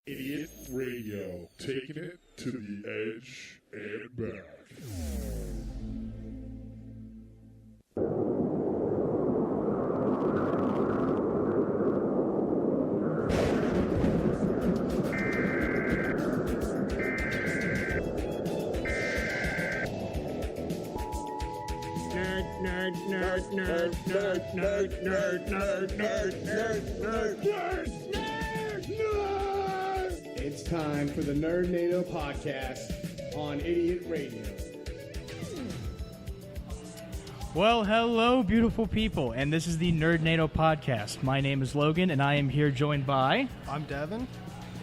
Idiot Radio, taking it to the edge and back. It's time for the Nerdnado podcast on Idiot Radio. Well, hello, beautiful people, and this is the Nerdnado podcast. My name is Logan, and I am here joined by... I'm Devin.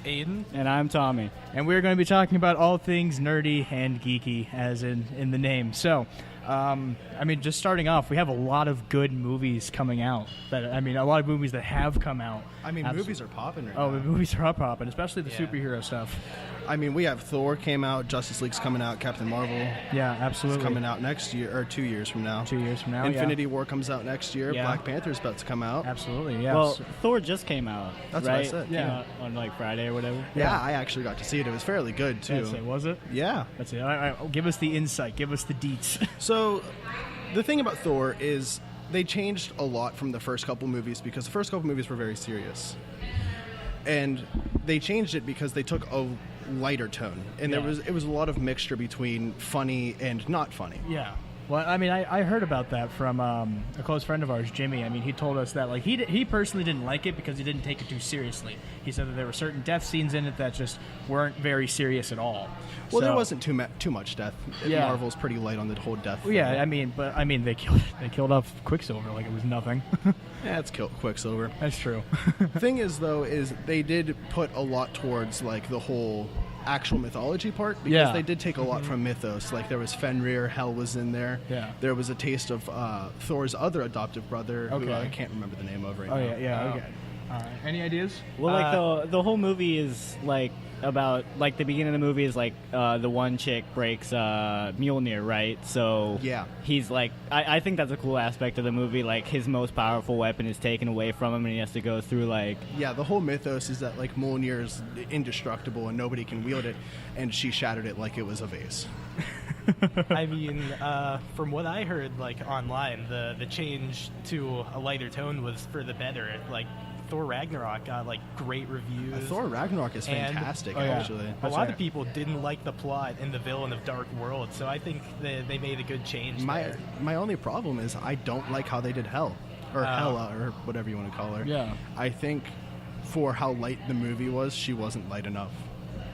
Aiden. And I'm Tommy. And we're going to be talking about all things nerdy and geeky, as in the name. So, just starting off, we have a lot of good movies coming out. A lot of movies that have come out. Movies are popping right now. Movies are popping, especially the superhero stuff. We have Thor came out, Justice League's coming out, Captain Marvel. Yeah, absolutely. Is coming out next year, or 2 years from now. 2 years from now, Infinity War comes out next year. Yeah. Black Panther's about to come out. Absolutely, yeah. Well, Thor just came out. That's right? what I said. Came out on Friday or whatever. Yeah, I actually got to see it. It was fairly good, too. Was it? Yeah. That's it. All right, give us the insight. Give us the deets. So, the thing about Thor is they changed a lot from the first couple movies because the first couple movies were very serious. And they changed it because they took a lighter tone. And it was a lot of mixture between funny and not funny. Yeah. Well, I heard about that from a close friend of ours, Jimmy. He told us that he personally didn't like it because he didn't take it too seriously. He said that there were certain death scenes in it that just weren't very serious at all. Well, there wasn't too much death. Yeah. Marvel's pretty light on the whole death thing. Yeah, they killed off Quicksilver like it was nothing. Yeah, it's Quicksilver. That's true. Thing is, though, they did put a lot towards the whole actual mythology part because they did take a lot from mythos. There was Fenrir, Hel was in there. Yeah. There was a taste of Thor's other adoptive brother, who Okay. I can't remember the name of right now. Oh yeah. Okay. All right. Any ideas? Well, the whole movie is about the beginning of the movie is the one chick breaks Mjolnir, right? So yeah, he's I think that's a cool aspect of the movie. His most powerful weapon is taken away from him, and he has to go through the whole mythos is that Mjolnir is indestructible and nobody can wield it, and she shattered it like it was a vase. From what I heard online, the change to a lighter tone was for the better. Thor Ragnarok got great reviews. Thor Ragnarok is fantastic, actually. A lot of people didn't like the plot and the villain of Dark World, so I think they made a good change. My only problem is I don't like how they did Hel, or Hela, or whatever you want to call her. Yeah. I think for how light the movie was, she wasn't light enough.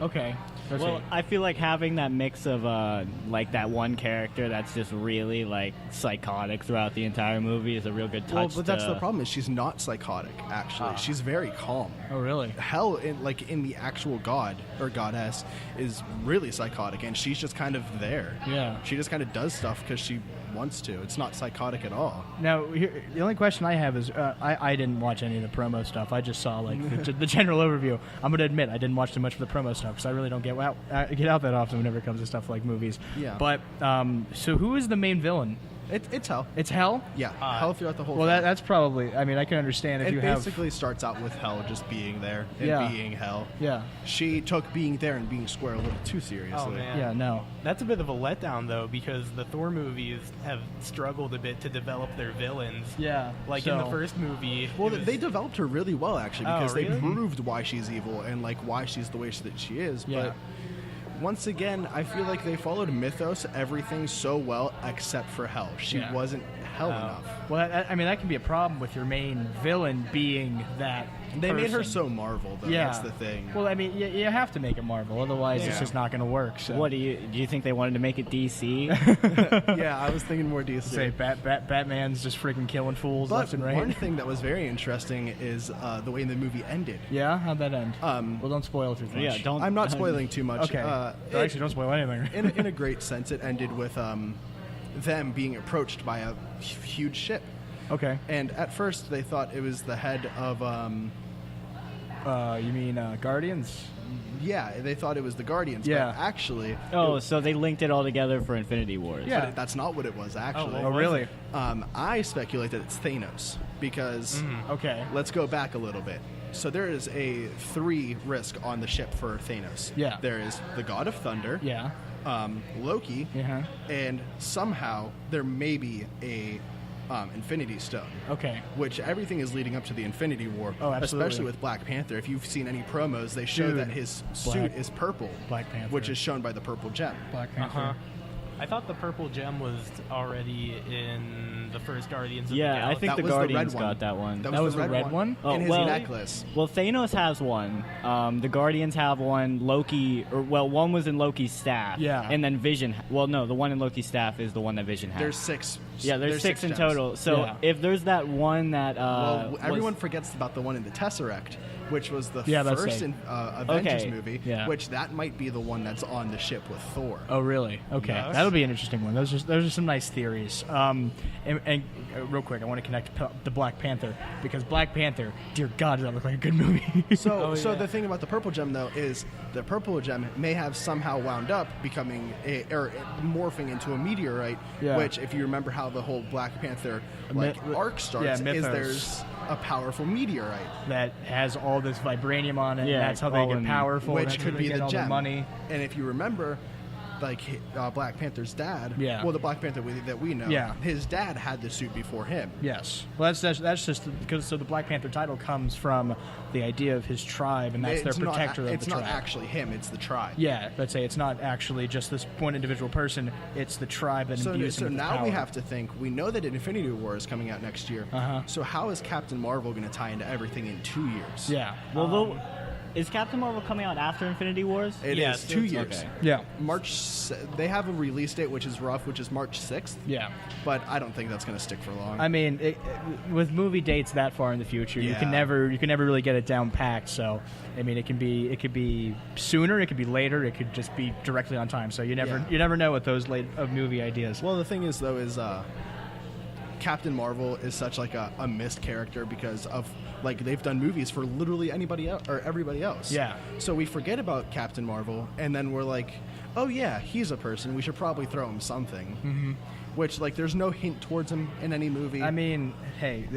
Okay. Well, I feel having that mix of that one character that's just really psychotic throughout the entire movie is a real good touch. Well, but that's the problem is she's not psychotic. Actually, she's very calm. Oh, really? Hel in the actual god or goddess is really psychotic, and she's just kind of there. Yeah. She just kind of does stuff because she wants to. It's not psychotic at all. Now, the only question I have is, I didn't watch any of the promo stuff. I just saw the general overview. I'm going to admit I didn't watch too much of the promo stuff because I really don't get out that often whenever it comes to stuff like movies. Yeah. But so who is the main villain? It's Hel. It's Hel? Yeah, Hel throughout the whole Well, thing. that's probably... I can understand if you have... It basically starts out with Hel just being there and being Hel. Yeah. She took being there and being square a little too seriously. Oh, man. Yeah, no. That's a bit of a letdown, though, because the Thor movies have struggled a bit to develop their villains. Yeah. In the first movie... Well, they developed her really well, actually, because really? they proved why she's evil and why she's the way that she is. Yeah. But once again, I feel like they followed mythos, everything so well except for Hel. She wasn't Hel enough. Well, that can be a problem with your main villain being that They made her person. so Marvel, though. Yeah. That's the thing. Well, you have to make it Marvel, otherwise it's just not going to work. So. What do you think they wanted to make it DC? Yeah, I was thinking more DC. Say Batman's just freaking killing fools left and right. One thing that was very interesting is the way the movie ended. Yeah, how'd that end? Well, don't spoil too much. Yeah, don't. I'm not spoiling too much. Okay. Actually, don't spoil anything. in a great sense, it ended with them being approached by a huge ship. Okay. And at first, they thought it was the head of You mean Guardians? Yeah, they thought it was the Guardians, Yeah. but actually... So they linked it all together for Infinity Wars. Yeah. But that's not what it was, actually. Oh, really? I speculate that it's Thanos, because... Okay. Let's go back a little bit. So there is a 3 risk on the ship for Thanos. Yeah. There is the God of Thunder, Yeah. Loki, Uh-huh. and somehow there may be a Infinity Stone. Okay. Which everything is leading up to the Infinity War. Oh, absolutely. Especially with Black Panther. If you've seen any promos, they show Dude. that his suit Black- is purple. Black Panther. Which is shown by the purple gem. Black Panther. Uh-huh. I thought the purple gem was already in the first Guardians of the Yeah, Galaxy. I think That the was the red Guardians one. got that one. That was the red one? Oh, in his well- necklace. Well, Thanos has one. The Guardians have one. Loki, one was in Loki's staff. Yeah. And then Vision. Well, no, the one in Loki's staff is the one that Vision has. There's 6. Yeah, there's 6 in gems. total. So Yeah. if there's that one that Well, was- everyone forgets about the one in the Tesseract, which was the Yeah, that's first it. Avengers Okay, movie, yeah. which that might be the one that's on the ship with Thor. Oh, really? Okay, Yes. that'll be an interesting one. Those are some nice theories. And real quick, I want to connect the Black Panther, because Black Panther, dear God, does that look like a good movie? So the thing about the purple gem, though, is the purple gem may have somehow wound up becoming or morphing into a meteorite. Yeah. Which, if you remember how the whole Black Panther arc starts, mythos. is there's a powerful meteorite, that has all this vibranium on it. Yeah, and that's how they all get in- powerful. which that's how could they be get the all gem. money. And if you remember, like Black Panther's dad, Yeah. well, the Black Panther that we know, Yeah. his dad had the suit before him. Yes. Well, that's just because the Black Panther title comes from the idea of his tribe, and that's It's their not- protector of It's the not tribe. actually him; it's the tribe. Yeah, let's say it's not actually just this one individual person. It's the tribe that imbues So him with now power. we have to think. We know that Infinity War is coming out next year. Uh-huh. So how is Captain Marvel going to tie into everything in 2 years? Yeah. Well, is Captain Marvel coming out after Infinity Wars? It Yeah, is so 2 it's- years. okay. Yeah. They have a release date which is rough, which is March 6th. Yeah. But I don't think that's going to stick for long. I mean, with movie dates that far in the future, you can Yeah. never really get it down packed. So, I mean, it could be sooner, it could be later, it could just be directly on time. So you never know with those late of movie ideas. Well, the thing is, though, is Captain Marvel is such like a missed character because of like they've done movies for literally anybody else or everybody else. Yeah. So we forget about Captain Marvel, and then we're like, oh yeah, he's a person. We should probably throw him something. Mm-hmm. Which like there's no hint towards him in any movie. I mean, hey,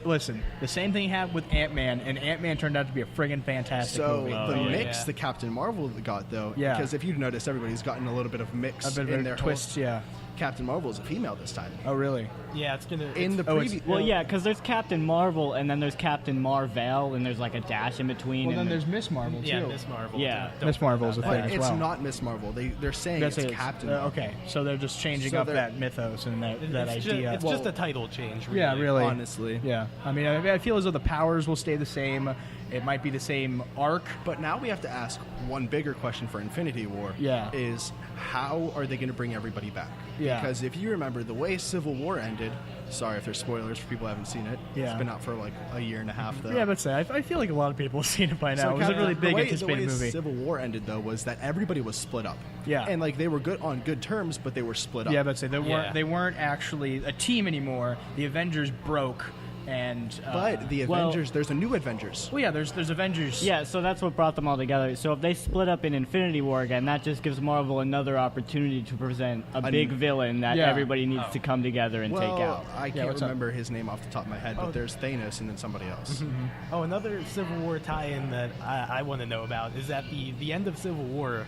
listen, the same thing happened with Ant-Man, and Ant-Man turned out to be a friggin' fantastic so movie. the yeah. mix the Captain Marvel got though, Yeah. because if you've noticed, everybody's gotten a little bit of mix A bit in of their a twist, whole, yeah. Captain Marvel is a female this time. Oh, really? Yeah, it's gonna. In the Oh, it's- preview, Well, yeah, because there's Captain Marvel, and then there's Captain Marvel, and there's like a dash in between. Well, then and there's Miss Marvel, too. yeah, Miss Marvel. Yeah. Don't Miss Marvel's forget a about thing. that. but as it's well. not Miss Marvel. They're saying That's it's it. Captain. Okay, so they're just changing So up they're- that mythos and that It's ju- idea. It's just a title change. Really. Yeah, really. Honestly. Yeah. I mean, I feel as though the powers will stay the same. It might be the same arc. But now we have to ask one bigger question for Infinity War. Yeah. Is how are they going to bring everybody back? Yeah. Because if you remember the way Civil War ended, sorry if there's spoilers for people who haven't seen it. Yeah. It's been out for like a year and a half though. Yeah, but say, I feel like a lot of people have seen it by now. It was a really big the anticipated way movie. Civil War ended though was that everybody was split up. Yeah. And like they were good on good terms, but they were split up. Yeah, but say Yeah. they weren't actually a team anymore. The Avengers broke, and But the well- Avengers, there's a new Avengers. well, yeah, there's Avengers. Yeah, so that's what brought them all together. So if they split up in Infinity War again, that just gives Marvel another opportunity to present a big villain that Yeah. everybody needs to come together and Well, take out. I can't what's up? remember his name off the top of my head, but there's Thanos and then somebody else. Oh, another Civil War tie-in that I want to know about is at the end of Civil War,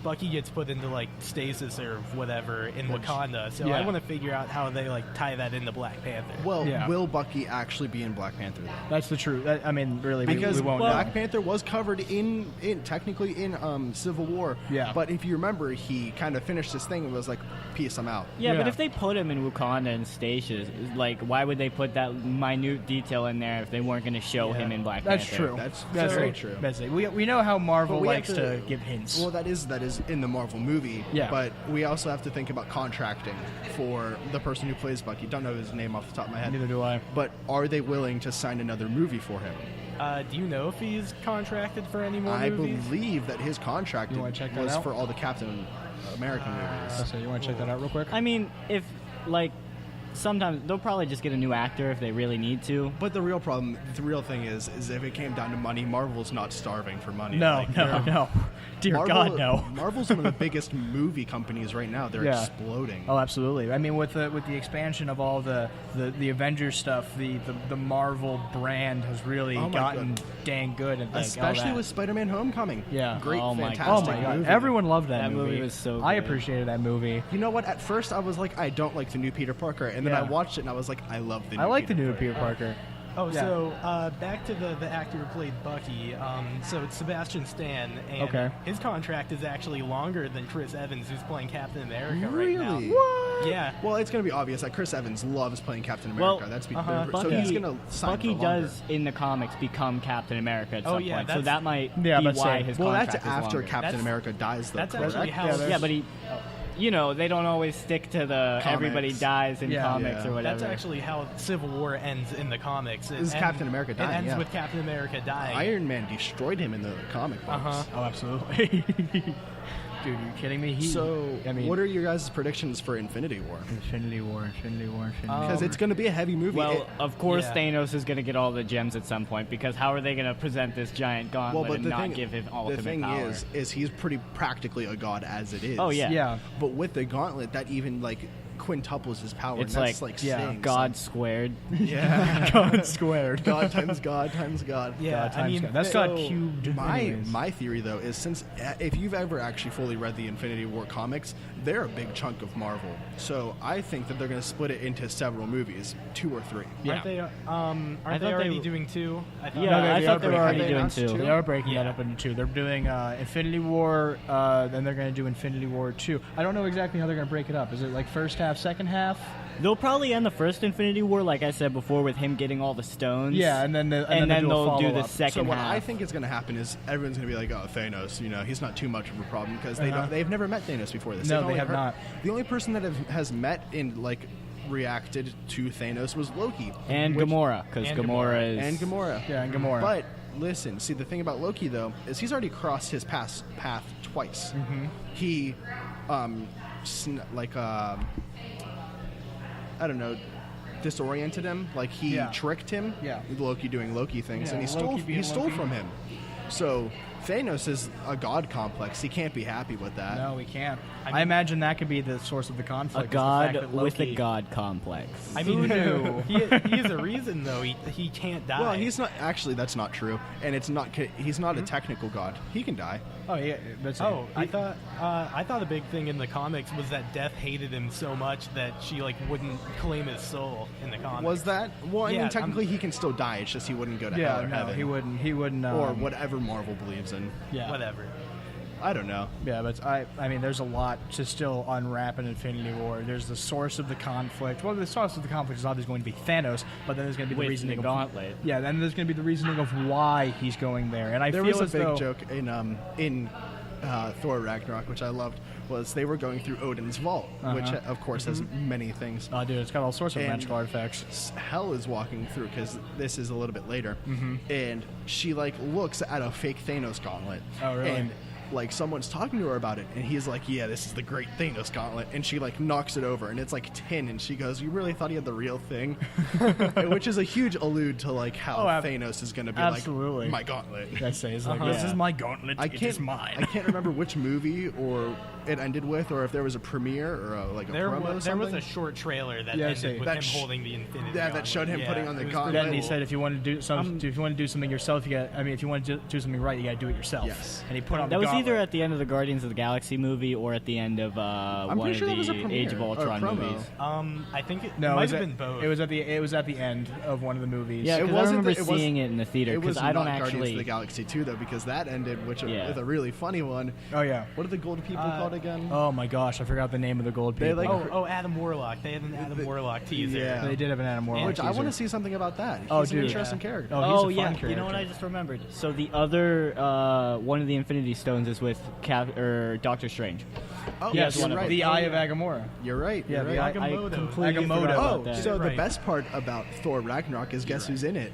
Bucky gets put into like stasis or whatever in Wakanda. So Yeah. I want to figure out how they like tie that into Black Panther. Well, Yeah. will Bucky actually be in Black Panther though? That's the truth. I mean, really, Because we won't Black know. Panther was covered in technically in Civil War. Yeah. But if you remember, he kind of finished his thing and was like, "Peace, I'm out." Yeah, but Yeah. if they put him in Wakanda and stasis, like, why would they put that minute detail in there if they weren't going to show him in Black That's Panther? true. That's That's very right. true. That's it. We know how Marvel But we have likes to give hints. Well, that is in the Marvel movie. Yeah. But we also have to think about contracting for the person who plays Bucky. Don't know his name off the top of my head. Neither do I. But are they willing to sign another movie for him? Do you know if he's contracted for any more I movies? believe that his contract You wanna check that was out? for all the Captain American movies. So you want to check that out real quick? I mean, if, like, sometimes they'll probably just get a new actor if they really need to. But the real thing is if it came down to money, Marvel's not starving for money. No. Dear God, no. Marvel's one of the biggest movie companies right now. They're exploding. Oh, absolutely. I mean, with the expansion of all the Avengers stuff, the Marvel brand has really gotten dang good. And especially with Spider-Man Homecoming. Yeah. Great, fantastic Oh my God. movie. Everyone loved that movie. That movie was so good. I appreciated that movie. You know what? At first, I was like, I don't like the new Peter Parker. And then I watched it, and I was like, I love the new I like the new Parker. Peter Parker. Oh, so back to the actor who played Bucky. So it's Sebastian Stan, and his contract is actually longer than Chris Evans, who's playing Captain America right now. Really? What? Yeah. Well, it's going to be obvious that Chris Evans loves playing Captain Well, America. Bucky, so he's going to sign Bucky for longer. does in the comics become Captain America at some point, so that might be let's why say- his Well, contract that's is after longer. Captain America dies, though. That's correct? actually how. Yeah, but he, you know, they don't always stick to the Comics. everybody dies in comics or whatever. That's actually how Civil War ends in the comics. This is Captain America dying, It ends yeah. with Captain America dying. Iron Man destroyed him in the comic books. Oh, absolutely. Dude, are you kidding me? What are your guys' predictions for Infinity War? Infinity War. Because it's going to be a heavy movie. Well, of course, yeah. Thanos is going to get all the gems at some point, because how are they going to present this giant gauntlet and not give him ultimate the thing power? is he's pretty practically a god as it is. Oh, yeah. Yeah. But with the gauntlet, that even quintuples his power. It's and that's like God squared. Yeah. God squared. God times God times God. Yeah, I mean, That's God cubed. My theory, though, is since if you've ever actually fully read the Infinity War comics, they're a big chunk of Marvel. So I think that they're going to split it into several movies, 2 or 3. Aren't they? Aren't they already doing 2? I thought I thought they were already doing announced 2. two? They are breaking that up into 2. They're doing Infinity War, then they're going to do Infinity War 2. I don't know exactly how they're going to break it up. Is it like first half, second half? They'll probably end the first Infinity War, like I said before, with him getting all the stones. Yeah, and then then they'll they'll do the follow-up. second So what half. I think is going to happen is everyone's going to be like, "Oh, Thanos, he's not too much of a problem," because they've never met Thanos before this. No, They've they only have not. The only person that has met and reacted to Thanos was Loki and Gamora, because and Gamora is... and Gamora. Yeah, and Gamora. But listen, see, the thing about Loki though is he's already crossed his path twice. Mm-hmm. He, I don't know, disoriented him. Like he tricked him. Yeah. Loki doing Loki things, Yeah, and Loki being he stole Loki. from him. So Thanos is a god complex. He can't be happy with that. No, we can't. I imagine that could be the source of the A conflict. is the god fact that with a Loki- god complex. I mean, Who knew? he has a reason though. He can't die. Well, he's not actually. That's not true, and it's not. He's not a technical god. He can die. Oh yeah, that's Oh, I thought the big thing in the comics was that Death hated him so much that she wouldn't claim his soul in the comics. Was that? Well, I Yeah, mean, technically, he can still die. It's just he wouldn't go to hell Yeah, or no, heaven. he wouldn't. He wouldn't. or whatever Marvel believes in. Yeah, whatever? I don't know. Yeah, but I mean, there's a lot to still unwrap in Infinity War. There's the source of the conflict. Well, the source of the conflict is obviously going to be Thanos, but then there's going to be With the reasoning the gauntlet. Yeah, then there's going to be the reasoning of why he's going there. And I There feel was a as big though, joke in Thor Ragnarok, which I loved, was they were going through Odin's vault, which of course has many things. Oh, dude, it's got all sorts of And magical artifacts. Hel is walking through because this is a little bit later, and she looks at a fake Thanos gauntlet. Oh, really? And someone's talking to her about it, and he's like, "Yeah, this is the great Thanos gauntlet," and she knocks it over, and it's tin, and she goes, "You really thought he had the real thing?" Which is a huge allude to how Thanos is going to be absolutely. my gauntlet. That says this Yeah. is my gauntlet. I It is mine. I can't remember which movie or it ended with, or if there was a premiere or a There promo or was something. a short trailer that Yeah, ended with that him sh- holding the Infinity. that Gauntlet. showed him Yeah, putting on the it was gauntlet. Then pretty he cool. said, if you want to do something yourself, if you want to do something right, you got to do it yourself. Yes. And he put on That the was gauntlet. either at the end of the Guardians of the Galaxy movie or at the end of one pretty of sure that was a the premiere Age of or a Ultron promo. movies. I think it No, might was have it- been both. It was at the end of one of the movies. Yeah, It because I wasn't remember the- it was- seeing it in the theater, It because was I don't not Guardians of actually... the Galaxy 2 though, because that ended with Yeah. a really funny one. Oh yeah. What are the gold people called again? Oh my gosh, I forgot the name of the gold They, people. Adam Warlock. They had an Adam Warlock teaser. Yeah. They did have an Adam Warlock Which I teaser. want to see something about that. He's Oh, an dude. interesting character. Oh, he's a fun yeah, character. you know what I just remembered? So the other one of the Infinity Stones is with Doctor Strange. Oh, Yes, you're right. the Eye of Agamora. You're right. Yeah, You're the right. Eye- Agamotto. completely Agamotto. forgot Oh, about that. so the Right. best part about Thor Ragnarok is guess who's in it?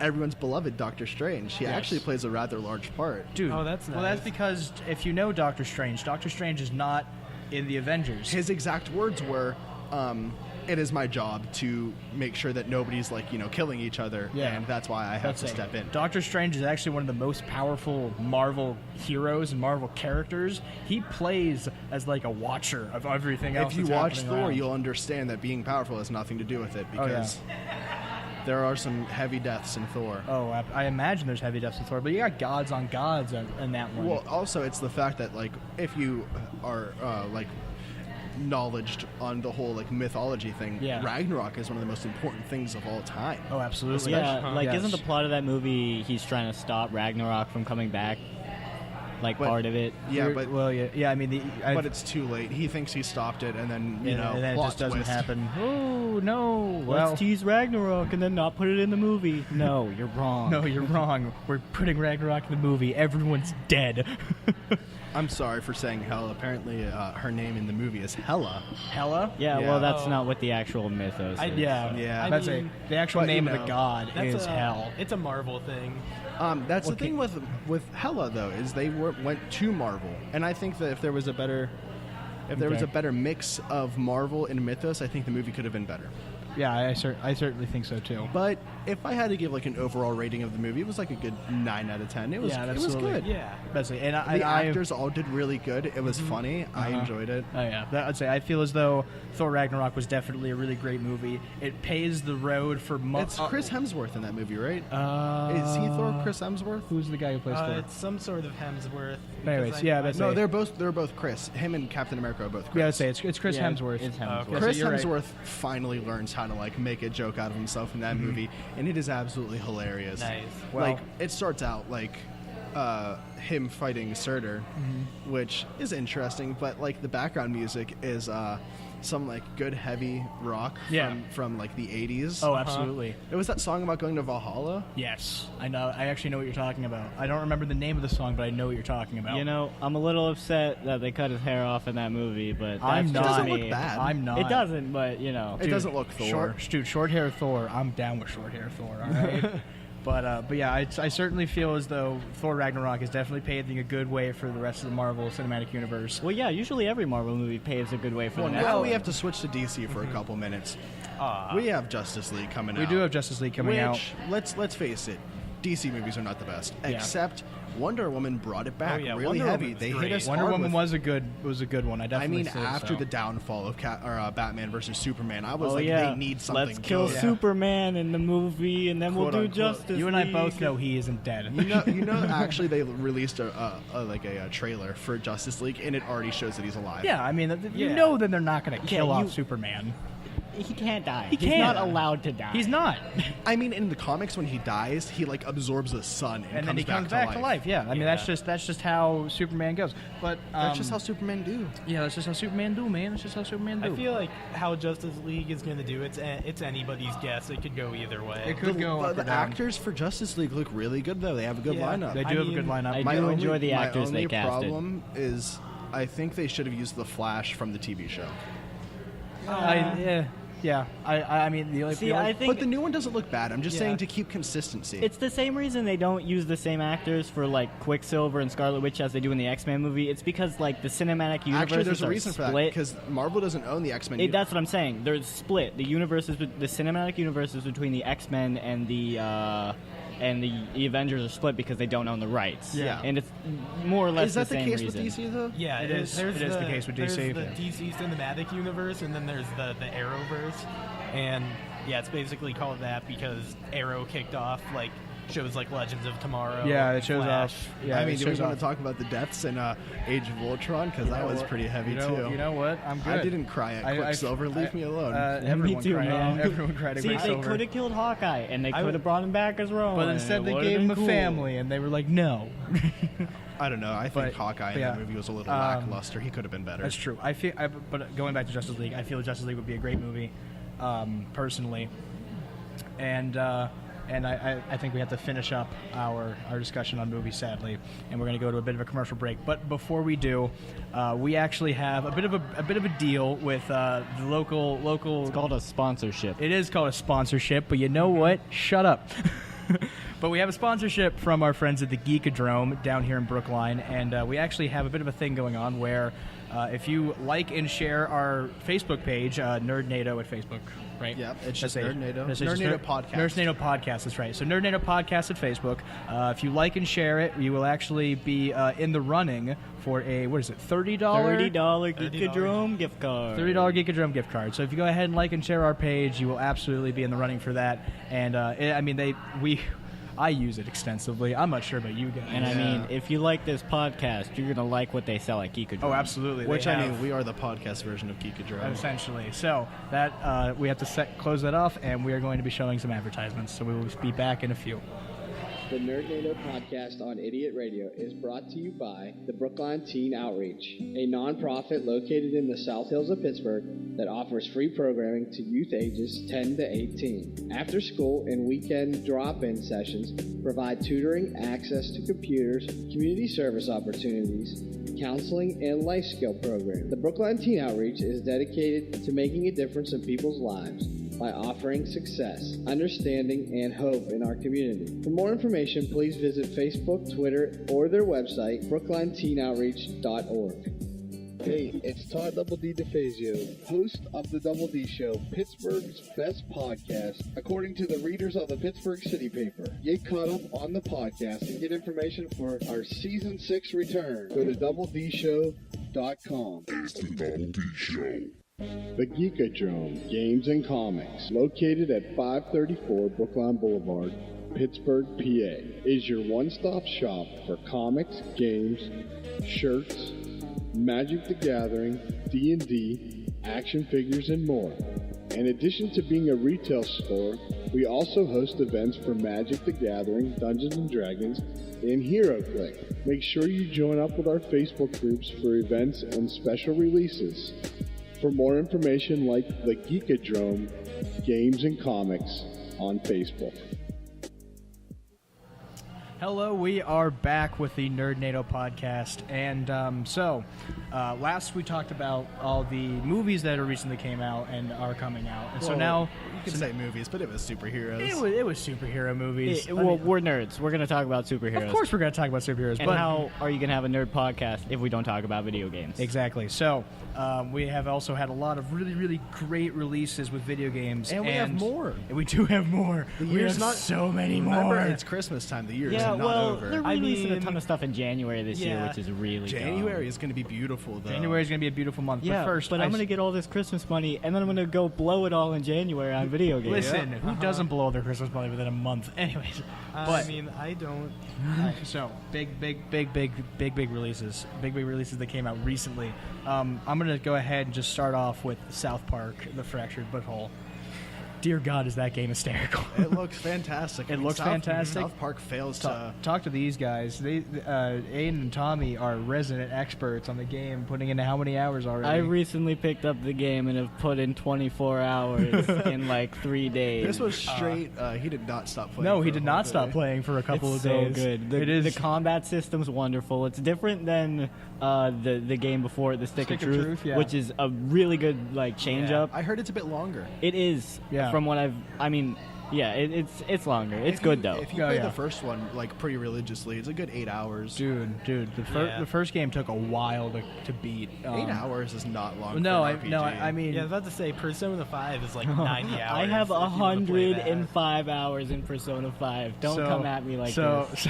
Everyone's beloved Doctor Strange. He actually plays a rather large part. Dude. Oh, that's Well, nice. that's because if you know Doctor Strange is not in the Avengers. His exact words were, it is my job to make sure that nobody's like killing each other, and that's why I have to step in. Doctor Strange is actually one of the most powerful Marvel heroes and Marvel characters. He plays as like a watcher of everything else. If you that's watch happening Thor, around. you'll understand that being powerful has nothing to do with it, because there are some heavy deaths in Thor. Oh, I imagine there's heavy deaths in Thor, but you got gods on gods in that one. Well, also it's the fact that like if you are like knowledged on the whole like mythology thing, Ragnarok is one of the most important things of all time. Oh, absolutely. Yeah, like isn't the plot of that movie he's trying to stop Ragnarok from coming back? Like part of it. Yeah, but I mean, but it's too late. He thinks he stopped it, and then and then it just doesn't happen. Oh no! Let's tease Ragnarok and then not put it in the movie. No, you're wrong. No, you're wrong. We're putting Ragnarok in the movie. Everyone's dead. I'm sorry for saying Hela. Apparently, her name in the movie is Hela. Hela? Yeah, well, that's not what the actual mythos is. That's the actual name of the god is Hel. It's a Marvel thing. That's the thing with Hela though, is they went to Marvel, and I think that if there was a better mix of Marvel and mythos, I think the movie could have been better. Yeah, I certainly think so too. But if I had to give like an overall rating of the movie, it was like a good 9 out of 10. It was good. Yeah, and the actors all did really good. It was funny. I enjoyed it. Oh yeah, I'd say I feel as though Thor Ragnarok was definitely a really great movie. It paves the road for It's Chris Hemsworth in that movie, right? Is he Thor? Chris Hemsworth? Who's the guy who plays Thor? It's some sort of Hemsworth. Anyways, they're both Chris. Him and Captain America are both Chris. Yeah, I'd say it's Chris Hemsworth. It's Hemsworth. Okay. Chris So Hemsworth finally learns how to like make a joke out of himself in that movie, and it is absolutely hilarious. Nice. Well, Like it starts out like him fighting Surtur, which is interesting, but like the background music is some like good heavy rock from like the 80s. Oh, absolutely. It was that song about going to Valhalla. Yes, I know. I actually know what you're talking about. I don't remember the name of the song, but I know what you're talking about. You know, I'm a little upset that they cut his hair off in that movie, but I'm not. It doesn't look bad. I'm not. It doesn't, but you know, It doesn't look Thor. Short hair Thor. I'm down with short hair Thor. All right. But yeah, I certainly feel as though Thor Ragnarok is definitely paving a good way for the rest of the Marvel Cinematic Universe. Well, yeah, usually every Marvel movie paves a good way for Well, the next now one. we have to switch to DC for a couple minutes. We have Justice League coming out. We do have Justice League coming out. Let's face it, DC movies are not the best. Except Wonder Woman brought it back really Wonder heavy. Woman's They great. hit us Wonder hard Woman with- was a good one. I I definitely mean, say after so. the downfall of Batman versus Superman, I was they need something. Let's kill good. Superman in the movie, and then Quote, we'll do unquote. Justice You and I League. both know he isn't dead. You know, actually, they released a trailer for Justice League, and it already shows that he's alive. Yeah, I mean, you know that they're not going to kill off you- Superman. He can't die. He He's can't. not allowed to die. He's not. I mean, in the comics, when he dies, he like absorbs the sun and Then he comes back to life. Yeah, I mean that's just how Superman goes. But That's just how Superman do. yeah, that's just how Superman do, man. That's just how Superman do. I feel like how Justice League is going to do it's anybody's guess. It could go either way. It could go up The or down. actors for Justice League look really good, though. They have a good lineup. They do have a good lineup. I do enjoy the actors they casted. My only problem is, I think they should have used the Flash from the TV show. I mean the only See, I think But the new one doesn't look bad. I'm just Yeah. saying to keep consistency. it's the same reason they don't use the same actors for like Quicksilver and Scarlet Witch as they do in the X-Men movie. It's because like the cinematic universes Actually, there's a are reason for that split. because Marvel doesn't own the X-Men. That's what I'm saying. They're split. The universes, the cinematic universes between the X-Men and the Avengers are split because they don't own the rights. Yeah. And it's more or less Is that the same case reason. with DC though? Yeah, It is. There's It is the case with DC. There's the DC cinematic universe, and then there's the Arrowverse, and it's basically called that because Arrow kicked off like shows like Legends of Tomorrow. Yeah, it shows Flash. off. Yeah, I mean, it do we shows want off. to talk about the deaths in Age of Ultron? Because that was pretty heavy too. You know what? I'm good. I didn't cry at Quicksilver. Leave me alone. Everyone too, cried. man. Everyone cried at See, they Quicksilver. could have killed Hawkeye, and they could have brought him back as Rowan. But instead, they gave him a family, and they were like, "No." I don't know. I think But- Hawkeye in yeah. that movie was a little lackluster. He could have been better. That's true. But going back to Justice League, I feel Justice League would be a great movie, personally. And I think we have to finish up our discussion on movies, sadly, and we're going to go to a bit of a commercial break. But before we do, we actually have a bit of a deal with the local. It's called a sponsorship. It is called a sponsorship, but you know what? Shut up. But we have a sponsorship from our friends at the Geekadrome down here in Brookline, and we actually have a bit of a thing going on where if you like and share our Facebook page, Nerdnado at Facebook, right? Yep, it's just That's Nerdnado. That's Nerdnado Podcast. Nerdnado Podcast, that's right. So Nerdnado Podcast at Facebook. If you like and share it, you will actually be in the running for a, what is it, $30? $30 Geekadrome gift card. $30 Geekadrome gift card. So if you go ahead and like and share our page, you will absolutely be in the running for that. And I use it extensively. I'm not sure about you guys. And I mean, if you like this podcast, you're gonna like what they sell at Geekadrome. Oh, absolutely. Which, I mean, we are the podcast version of Geekadrome. Essentially. So that we have to close that off, and we are going to be showing some advertisements. So we will be back in a few. The Nerdnado podcast on Idiot Radio is brought to you by the Brookline Teen Outreach, a nonprofit located in the South Hills of Pittsburgh that offers free programming to youth ages 10 to 18. After school and weekend drop-in sessions provide tutoring, access to computers, community service opportunities, counseling, and life skill programs. The Brookline Teen Outreach is dedicated to making a difference in people's lives by offering success, understanding, and hope in our community. For more information, please visit Facebook, Twitter, or their website, brooklineteenoutreach.org. Hey, it's Todd Double D DeFazio, host of The Double D Show, Pittsburgh's best podcast, according to the readers of the Pittsburgh City Paper. Get caught up on the podcast and get information for our Season 6 return. Go to DoubleDShow.com. It's the Double D Show. The Geekadrome Games and Comics, located at 534 Brookline Boulevard, Pittsburgh, PA, is your one-stop shop for comics, games, shirts, Magic the Gathering, D&D, action figures, and more. In addition to being a retail store, we also host events for Magic the Gathering, Dungeons & Dragons, and HeroClix. Make sure you join up with our Facebook groups for events and special releases. For more information, like the Geekadrome Games and Comics on Facebook. Hello, we are back with the Nerdnado podcast, and last we talked about all the movies that recently came out and are coming out, and so now you can say movies, but it was superheroes. it was superhero movies. We're nerds. We're going to talk about superheroes. Of course we're going to talk about superheroes. And but how are you going to have a nerd podcast if we don't talk about video games? Exactly. So we have also had a lot of really, really great releases with video games. And we have more. And we do have more. We have so many more. Remember, it's Christmas time. The year is not over. They're releasing a ton of stuff in January this year, which is really January dumb. is going to be beautiful, though. January is going to be a beautiful month. Yeah, but I'm going to get all this Christmas money, and then I'm going to go blow it all in January on video games. Listen, who doesn't blow their Christmas money within a month? Anyways, I mean, I don't. So big releases. Big releases that came out recently. I'm going to go ahead and just start off with South Park: The Fractured Butthole. Dear God, is that game hysterical? It looks fantastic. Fantastic. South Park fails to talk to these guys. They, Aiden and Tommy are resident experts on the game, putting in how many hours already? I recently picked up the game and have put in 24 hours in like 3 days. This was straight. He did not stop playing. No, he did not stop playing for a couple of days. So good. The combat system's wonderful. It's different than the game before, the Stick of Truth, which is a really good change up. I heard it's a bit longer. It is. Yeah. From what it's longer. It's good though. If you play the first one pretty religiously, it's a good 8 hours. Dude, the first game took a while to beat. 8 hours is not long. No, for an RPG. I mean, I was about to say Persona 5 is like 90 hours. I have if you wanna play that. 105 hours in Persona 5. Don't come at me like this.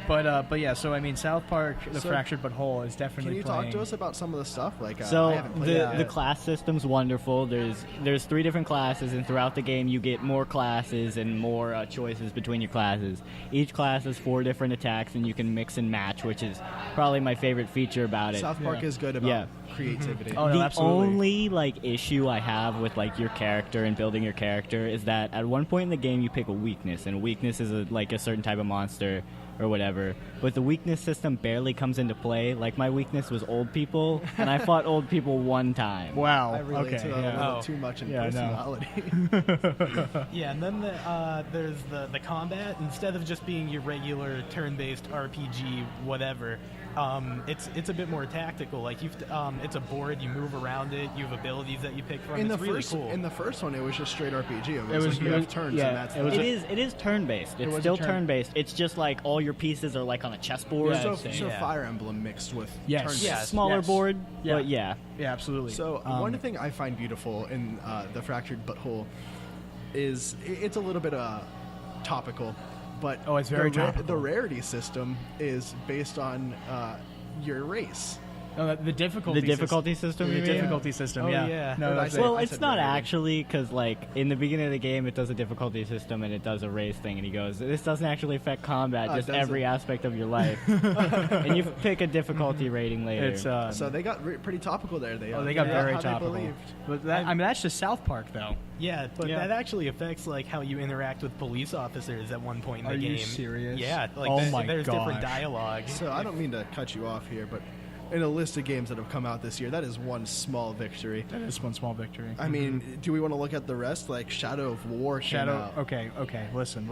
But yeah, so I mean, South Park: The Fractured Butthole is definitely. Can you talk to us about some of the stuff? I haven't played So the class system's wonderful. There's 3 different classes, and throughout the game you get more classes and more choices between your classes. Each class has 4 different attacks, and you can mix and match, which is probably my favorite feature about it. South Park is good about creativity. Oh, no, the absolutely. only issue I have with your character and building your character is that at one point in the game you pick a weakness, and a weakness is a certain type of monster or whatever. But the weakness system barely comes into play. Like, my weakness was old people, and I fought old people one time. Wow. I relate okay. to that a little too much in personality. Yeah, and then there's the combat. Instead of just being your regular turn-based RPG, whatever, it's a bit more tactical. Like it's a board, you move around it, you have abilities that you pick from. It's really cool. In the first one, it was just straight RPG. It was like you have turns, and that's it is turn-based. It's still turn-based. It's just like all your pieces are like on a chessboard. So Fire Emblem mixed with turn-based. Yeah, smaller board. Yeah. But yeah, absolutely. So one thing I find beautiful in the Fractured Butthole is it's a little bit topical, but it's very topical. The rarity system is based on your race. No, the difficulty system. you The mean? difficulty system. Oh, yeah. yeah. No, Well, I it's said not rarity. actually, because like in the beginning of the game, it does a difficulty system and it does a race thing, and he goes, "This doesn't actually affect combat, just every aspect of your life." And you pick a difficulty rating later. It's so they got pretty topical there. They got very how topical. They believed. But that's just South Park, though. Yeah, but that actually affects like how you interact with police officers at one point in the game. Are you serious? Yeah, like there's different dialogue. So I don't mean to cut you off here, but in a list of games that have come out this year, that is one small victory. That is one small victory. I mean, do we want to look at the rest? Like Shadow of War came out. Okay. Listen.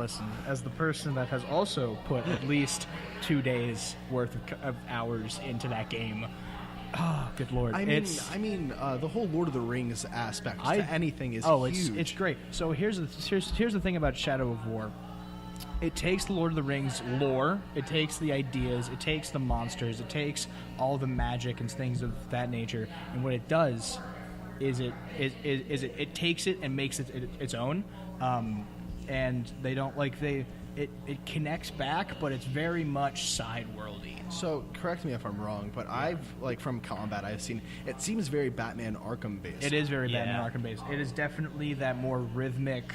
As the person that has also put at least 2 days worth of hours into that game, good lord! I mean, the whole Lord of the Rings aspect to anything is huge. It's great. So here's the thing about Shadow of War. It takes the Lord of the Rings lore, it takes the ideas, it takes the monsters, it takes all the magic and things of that nature, and what it does is it takes it and makes it its own, and they don't it connects back, but it's very much side-worldy. So correct me if I'm wrong, but I've from combat I've seen it seems very Batman Arkham based. It is very Batman Arkham based. It is definitely that more rhythmic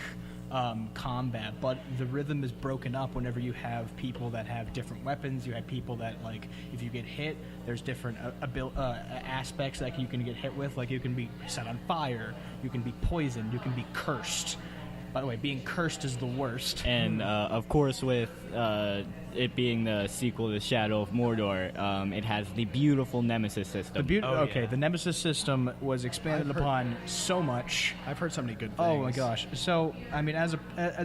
combat, but the rhythm is broken up whenever you have people that have different weapons. You have people that, like, if you get hit, there's different aspects that you can get hit with. Like, you can be set on fire, you can be poisoned, you can be cursed. By the way, being cursed is the worst. And of course, with it being the sequel to Shadow of Mordor, it has the beautiful Nemesis system. The Nemesis system was expanded upon so much. I've heard so many good things. Oh my gosh! So I mean, as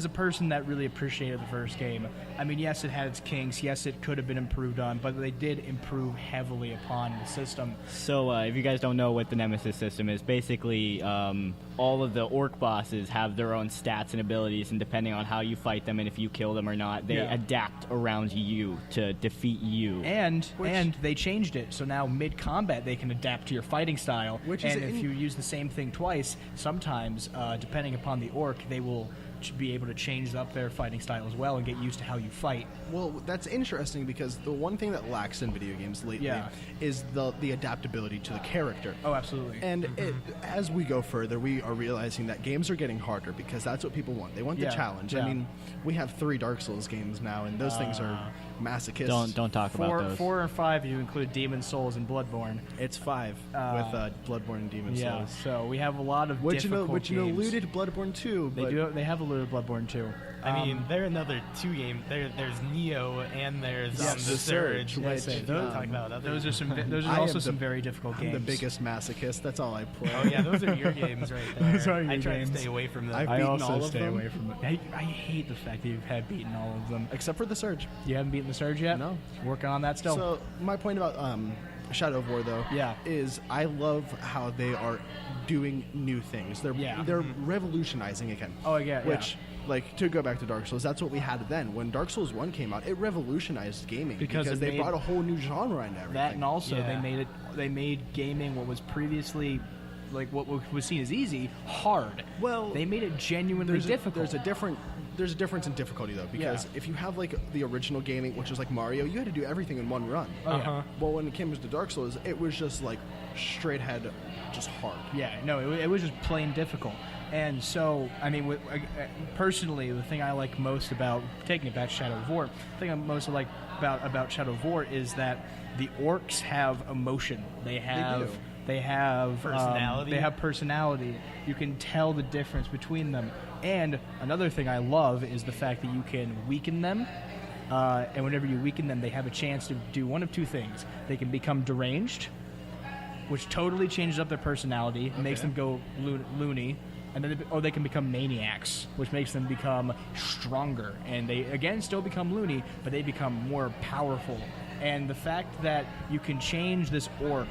a person that really appreciated the first game, I mean, yes, it had its kinks. Yes, it could have been improved on, but they did improve heavily upon the system. So if you guys don't know what the Nemesis system is, basically all of the orc bosses have their own stats and abilities, and depending on how you fight them and if you kill them or not, they adapt around you to defeat you. And they changed it, so now mid-combat they can adapt to your fighting style. If you use the same thing twice, sometimes, depending upon the orc, they will be able to change up their fighting style as well and get used to how you fight. Well, that's interesting because the one thing that lacks in video games lately is the adaptability to the character. Oh, absolutely. And as we go further, we are realizing that games are getting harder because that's what people want. They want the challenge. Yeah. I mean, we have 3 Dark Souls games now, and those things are masochists. Don't talk about those. 4 and 5, you include Demon Souls and Bloodborne. It's 5 with Bloodborne and Demon Souls. So we have a lot of difficult which games. alluded to Bloodborne 2. They have alluded to Bloodborne 2. I mean, there are another 2 games. There's Neo and there's the Surge. Those are also some very difficult games. I'm the biggest masochist. That's all I play. Oh yeah, those are your games right there. Those are your I try games. to stay away from them. I also stay away from them. I hate the fact that you've had beaten all of them. Except for the Surge. You haven't beaten the Surge yet? No. Working on that still. So my point about Shadow of War, though, is I love how they are doing new things. They're revolutionizing again. Oh yeah. Which, like, to go back to Dark Souls, that's what we had then. When Dark Souls 1 came out, it revolutionized gaming because they brought a whole new genre into everything. That, and also they made gaming what was previously, like, what was seen as easy, hard. Well, they made it genuinely difficult. There's a difference in difficulty, though, because if you have, like, the original gaming, which was like Mario, you had to do everything in one run. Well, when it came to Dark Souls, it was just like straight head, just hard. Yeah, no, it was just plain difficult. And so, I mean, personally, the thing I like most about, taking it back to Shadow of War, the thing I most like about Shadow of War is that the orcs have emotion. They have personality. They have personality. You can tell the difference between them. And another thing I love is the fact that you can weaken them and whenever you weaken them, they have a chance to do one of two things. They can become deranged, which totally changes up their personality, makes them go loony, and then they can become maniacs, which makes them become stronger, and they again still become loony, but they become more powerful. And the fact that you can change this orc,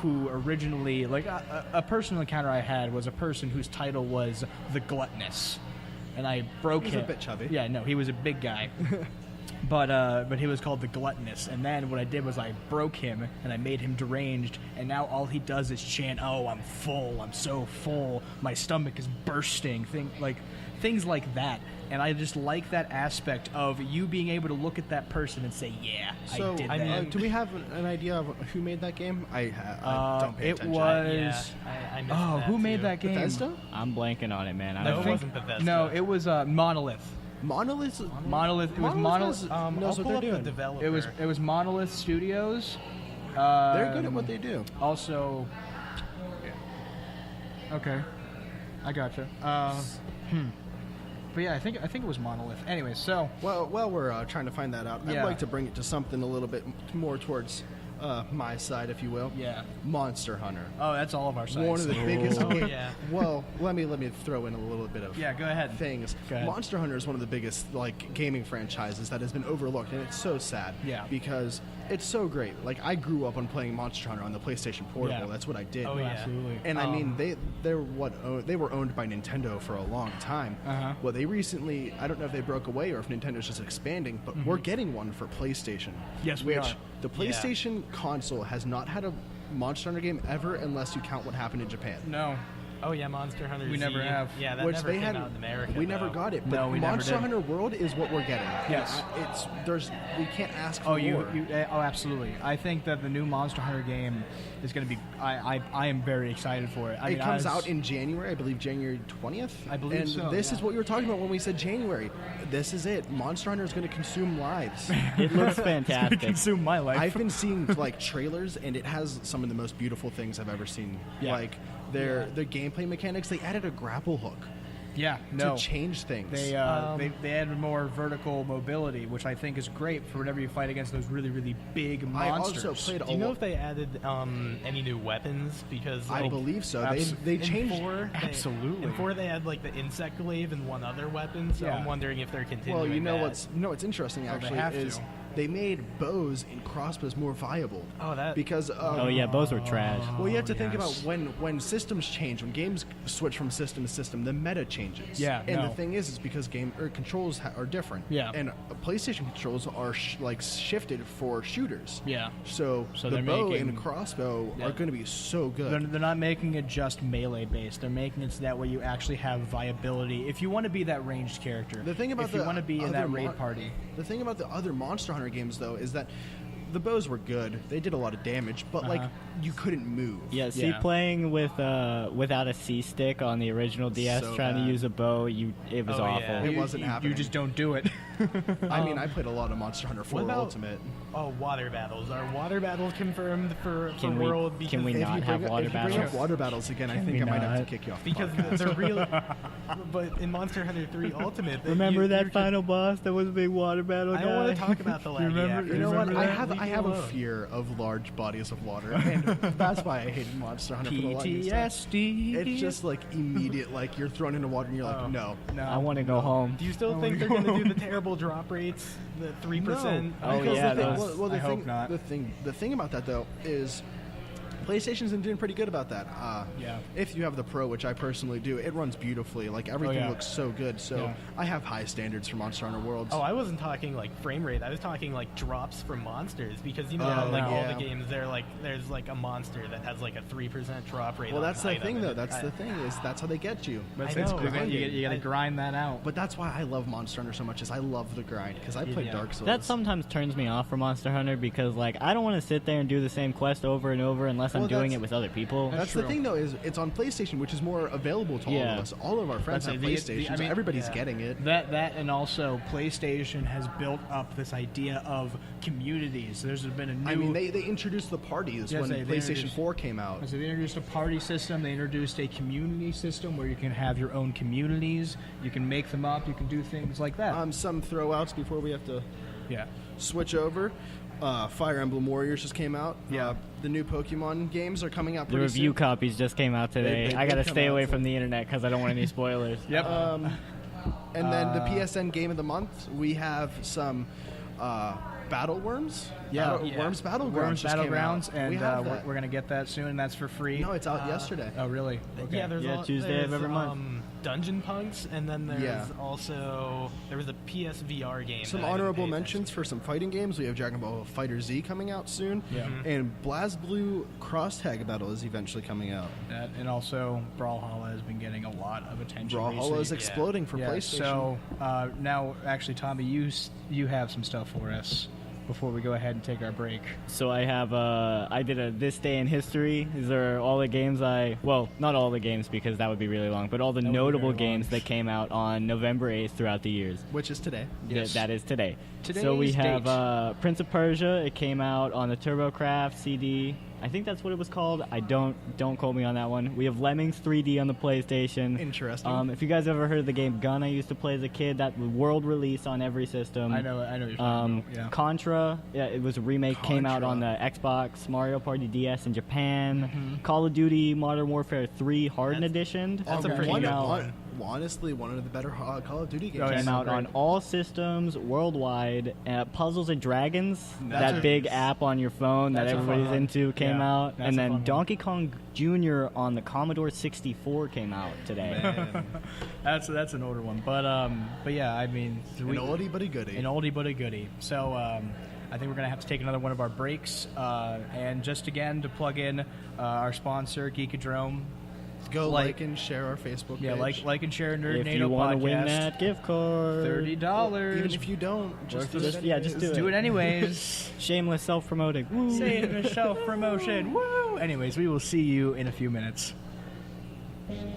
who originally, like a personal encounter I had was a person whose title was the Gluttonous, and I broke him. He's a bit chubby. Yeah, no, he was a big guy. But he was called the Gluttonous, and then what I did was I broke him and I made him deranged, and now all he does is chant, "Oh, I'm full, I'm so full, my stomach is bursting," things like that. And I just like that aspect of you being able to look at that person and say, "Yeah, So, I did that." do we have an idea of who made that game? I don't pay It attention. was. I missed Oh, that who made too. that game? Bethesda? I'm blanking on it, man. No, it wasn't Bethesda. No, it was Monolith. Monolith? Monolith. It was Monolith. knows I'll what pull they're up the doing. developer. It was Monolith Studios. They're good at what they do. Also, okay, I gotcha. But yeah, I think it was Monolith. Anyway, so Well, while we're trying to find that out, Yeah. I'd like to bring it to something a little bit more towards my side, if you will. yeah. Monster Hunter. Oh, that's all of our sites. One of the biggest. Oh, yeah. Well, let me throw in a little bit of Yeah, go ahead. things. Go ahead. Monster Hunter is one of the biggest gaming franchises that has been overlooked, and it's so sad. Yeah. Because it's so great. Like, I grew up on playing Monster Hunter on the PlayStation Portable. Yeah. That's what I did. Oh, yeah. Absolutely. And I mean, they were owned by Nintendo for a long time. Uh-huh. Well, they recently, I don't know if they broke away or if Nintendo's just expanding, but we're getting one for PlayStation. Yes, we which are. the PlayStation console has not had a Monster Hunter game ever, unless you count what happened in Japan. No. Oh yeah, Monster Hunter. We Z. never have. Yeah, that Which never they came had. out in America. We never though. got it. But No, we never Monster did. Hunter World is what we're getting. Yes. We can't ask for Oh, more. oh, absolutely. I think that the new Monster Hunter game is going to be. I am very excited for it. It comes out in January, I believe January 20th. I believe and so, this yeah. is what we were talking about when we said January. This is it. Monster Hunter is going to consume lives. It looks fantastic. consume my life. I've been seeing trailers, and it has some of the most beautiful things I've ever seen. Yeah. Like their gameplay mechanics. They added a grapple hook yeah, to change things. They added more vertical mobility, which I think is great for whenever you fight against those really, really big I monsters. also played Do you know if they added any new weapons? Because I believe so. They in changed. 4, Absolutely. In 4, they had like the insect glaive and one other weapon. So Yeah. I'm wondering if they're continuing. Well, you know that. what's interesting they actually have is to. they made bows and crossbows more viable. Oh, that. Because Oh yeah, bows were trash. well, you have to think about yes. when systems change, when games switch from system to system, the meta changes. Yeah, and no. the thing is because controls are different. Yeah. and PlayStation controls are shifted for shooters. Yeah. So So the they're bow making- and crossbow Yeah. are going to be so good. They're not making it just melee based. They're making it so that way you actually have viability. If you want to be that ranged character, The thing about if you want to be in that other raid party, The thing about the other Monster Hunter games, though, is that the bows were good. They did a lot of damage, but like you couldn't move. Yeah, see, Yeah. playing with without a C stick on the original DS, So trying bad. to use a bow, it was Oh, awful. yeah. It wasn't you happening. just don't do it. I mean, I played a lot of Monster Hunter 4 What about- Ultimate. Oh, water battles. Are water battles confirmed for Can we- World? can we Because- not have water if you bring up battles? water battles again, I think we I might have to not? kick you off. the Because podcast. they're really. But in Monster Hunter 3 Ultimate, Remember that final boss that was a big water battle guy? I don't want to talk about the laggy remember- after. You know what? Remember I that? have a fear of large bodies of water, and that's why I hated Monster Hunter for the longest time. PTSD. It's just like immediate, like you're thrown into water and you're like, no. no. I want to go home. Do you still think they're going to do the terrible drop rates, the 3%? Oh, Because yeah, the thing, those- well, the I thing, hope not. The thing about that though is PlayStation's been doing pretty good about that. Yeah. If you have the Pro, which I personally do, it runs beautifully. Like everything yeah. looks so good. So Yeah. I have high standards for Monster Hunter Worlds. Oh, I wasn't talking like frame rate. I was talking like drops from monsters because you know Oh, how like all yeah. the games there's like a monster that has like a 3% drop rate. well, on that's the item, thing and though. That's the thing is that's how they get you. That's I it's know, grind- right? you got to I- grind that out. But that's why I love Monster Hunter so much. Is I love the grind because I played Yeah. Dark Souls. That sometimes turns me off for Monster Hunter because, like, I don't want to sit there and do the same quest over and over unless I'm Well, doing that's- it with other people. That's the true. thing, though, is it's on PlayStation, which is more available to all Yeah. of us. All of our friends That's have it. PlayStations. I mean, everybody's yeah. getting it. That and also PlayStation has built up this idea of communities. There's been a new. I mean, they introduced the parties Yes, when they PlayStation introduced- 4 came out. So they introduced a party system. They introduced a community system where you can have your own communities. You can make them up. You can do things like that. Some throwouts before we have to Yeah. switch over. Fire Emblem Warriors just came out. Yeah. The new Pokemon games are coming out The pretty review soon. copies just came out today. They I gotta did stay come away out, from the internet because I don't want any spoilers. Yep. And then the PSN Game of the Month, we have some Battle Worms. Worms Battlegrounds. Worms just came out. Battlegrounds, and we have that. we're gonna get that soon, and that's for free. No, it's out yesterday. Oh, really? Okay. Yeah, there's Tuesday of there's, every month. Dungeon Punks, and then there's Yeah. also there was a PSVR game. Some that I didn't honorable pay mentions for some fighting games. We have Dragon Ball Fighter Z coming out soon. Yeah. And BlazBlue Cross Tag Battle is eventually coming out. That, and also Brawlhalla has been getting a lot of attention. Brawlhalla recently. is exploding for Yeah, PlayStation. so now, actually, Tommy, you have some stuff for us before we go ahead and take our break. So I have I did a This Day in History. These are all the games well, not all the games because that would be really long, but all the That would be notable very long. games that came out on November 8th throughout the years. Which is today. Yes. That is today. Today's so we have date. Prince of Persia. It came out on the TurboCraft CD. I think that's what it was called. I don't quote me on that one. We have Lemmings 3D on the PlayStation. Interesting. If you guys ever heard of the game Gun I used to play as a kid, that world release on every system. I know you're talking about. Yeah. Contra, it was a remake, came out on the Xbox, Mario Party DS in Japan. Call of Duty Modern Warfare 3 Hardened Edition. That's a Okay. pretty came good out, one. Honestly, one of the better Call of Duty games. Oh, yeah. came out great. on all systems worldwide. Puzzles and Dragons, that big app on your phone that That's a fun everybody's one. into, came Yeah, out. that's And a fun then one. Donkey Kong Jr. on the Commodore 64 came out today. Man, That's an older one, but yeah, I mean, an oldie but a goodie. An oldie but a goodie. So I think we're going to have to take another one of our breaks. And just again, to plug in our sponsor, Geekadrome. Go like and share our Facebook Yeah, page. like and share Nerdnado If you want to win podcast. that gift card, $30. Even if you don't, just do it just do do it. it anyways. Shameless self-promoting. Woo. Save the self-promotion. Woo! Anyways, we will see you in a few minutes.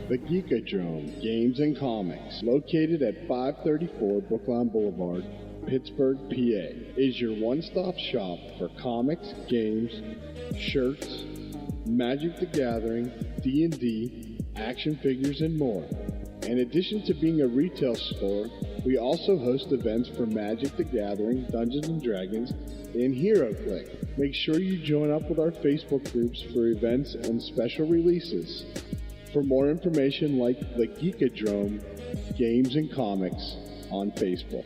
The Geekadrome Games and Comics, located at 534 Brookline Boulevard, Pittsburgh, PA, is your one-stop shop for comics, games, shirts, Magic the Gathering, D&D, action figures, and more. In addition to being a retail store, we also host events for Magic the Gathering, Dungeons & Dragons, and HeroClick. Make sure you join up with our Facebook groups for events and special releases. For more information, like the Geekadrome Games and Comics on Facebook.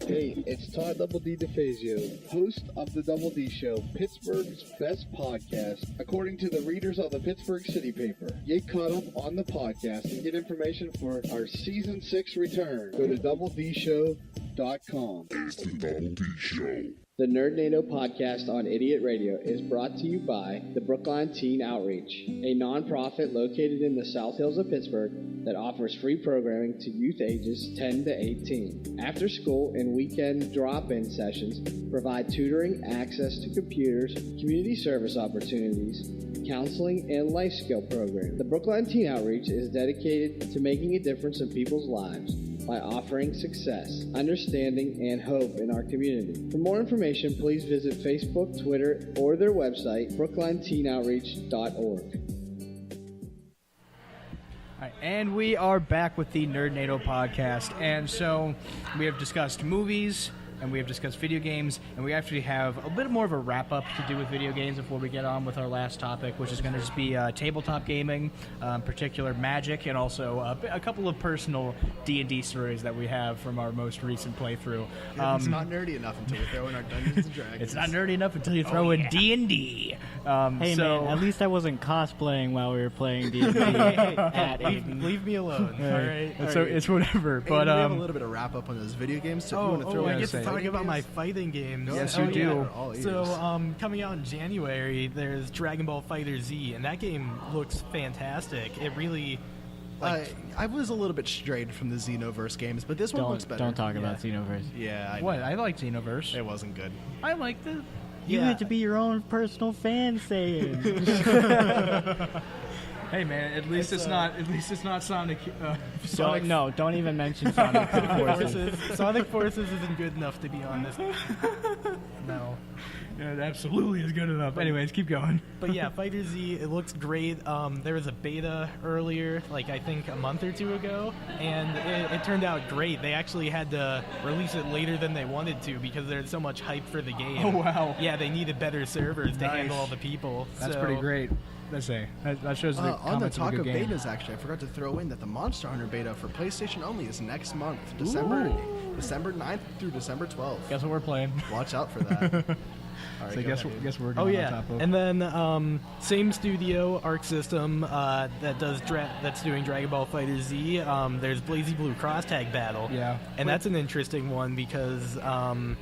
Hey, it's Todd Double D DeFazio, host of The Double D Show, Pittsburgh's best podcast, according to the readers of the Pittsburgh City Paper. Get caught up on the podcast and get information for our Season 6 return. Go to DoubleDShow.com. It's the Double D Show. The Nerdnado podcast on Idiot Radio is brought to you by the Brookline Teen Outreach, a nonprofit located in the South Hills of Pittsburgh that offers free programming to youth ages 10 to 18. After school and weekend drop-in sessions provide tutoring, access to computers, community service opportunities, counseling, and life skill programs. The Brookline Teen Outreach is dedicated to making a difference in people's lives by offering success, understanding, and hope in our community. For more information, please visit Facebook, Twitter, or their website, brooklineteenoutreach.org. All right, and we are back with the Nerdnado podcast. And so we have discussed movies, and we have discussed video games, and we actually have a bit more of a wrap-up to do with video games before we get on with our last topic, which is going to just be tabletop gaming, particular Magic, and also a couple of personal D&D stories that we have from our most recent playthrough. It's not nerdy enough until we throw in our Dungeons & Dragons. It's not nerdy enough until you throw in D&D. Hey so, man, at least I wasn't cosplaying while we were playing D&D at Aiden. Leave me alone. All right. So it's whatever. Hey, But we have a little bit of wrap up on those video games. So if you want to throw I in get to say- talk about my fighting games. Yes, you do. All ears. So, coming out in January, there's Dragon Ball Fighter Z, and that game looks fantastic. It really, I was a little bit strayed from the Xenoverse games, but this one looks better. Don't talk about Xenoverse. Yeah, I what? know. I like Xenoverse. It wasn't good. I like the... You Yeah. get to be your own personal fan saying. Hey man, at least it's not. At least it's not Sonic. Don't even mention Sonic Forces. Sonic Forces isn't good enough to be on this. No. Yeah, it absolutely is good enough. Anyways, keep going. But yeah, Fighter Z, it looks great. There was a beta earlier, like I think a month or two ago, and it turned out great. They actually had to release it later than they wanted to because there's so much hype for the game. Oh, wow. Yeah, they needed better servers to Nice. handle all the people. That's So- pretty great. Let's say that shows the On the comments talk of a of good game. betas, actually, I forgot to throw in that the Monster Hunter beta for PlayStation only is next month, December 9th through December 12th. Guess what we're playing? Watch out for that. All right, So go guess ahead. we're Oh going yeah, on top of. and then same studio, Arc System, that's doing Dragon Ball Fighter Z. There's BlazBlue Cross Tag Battle. Yeah. and that's an interesting one because When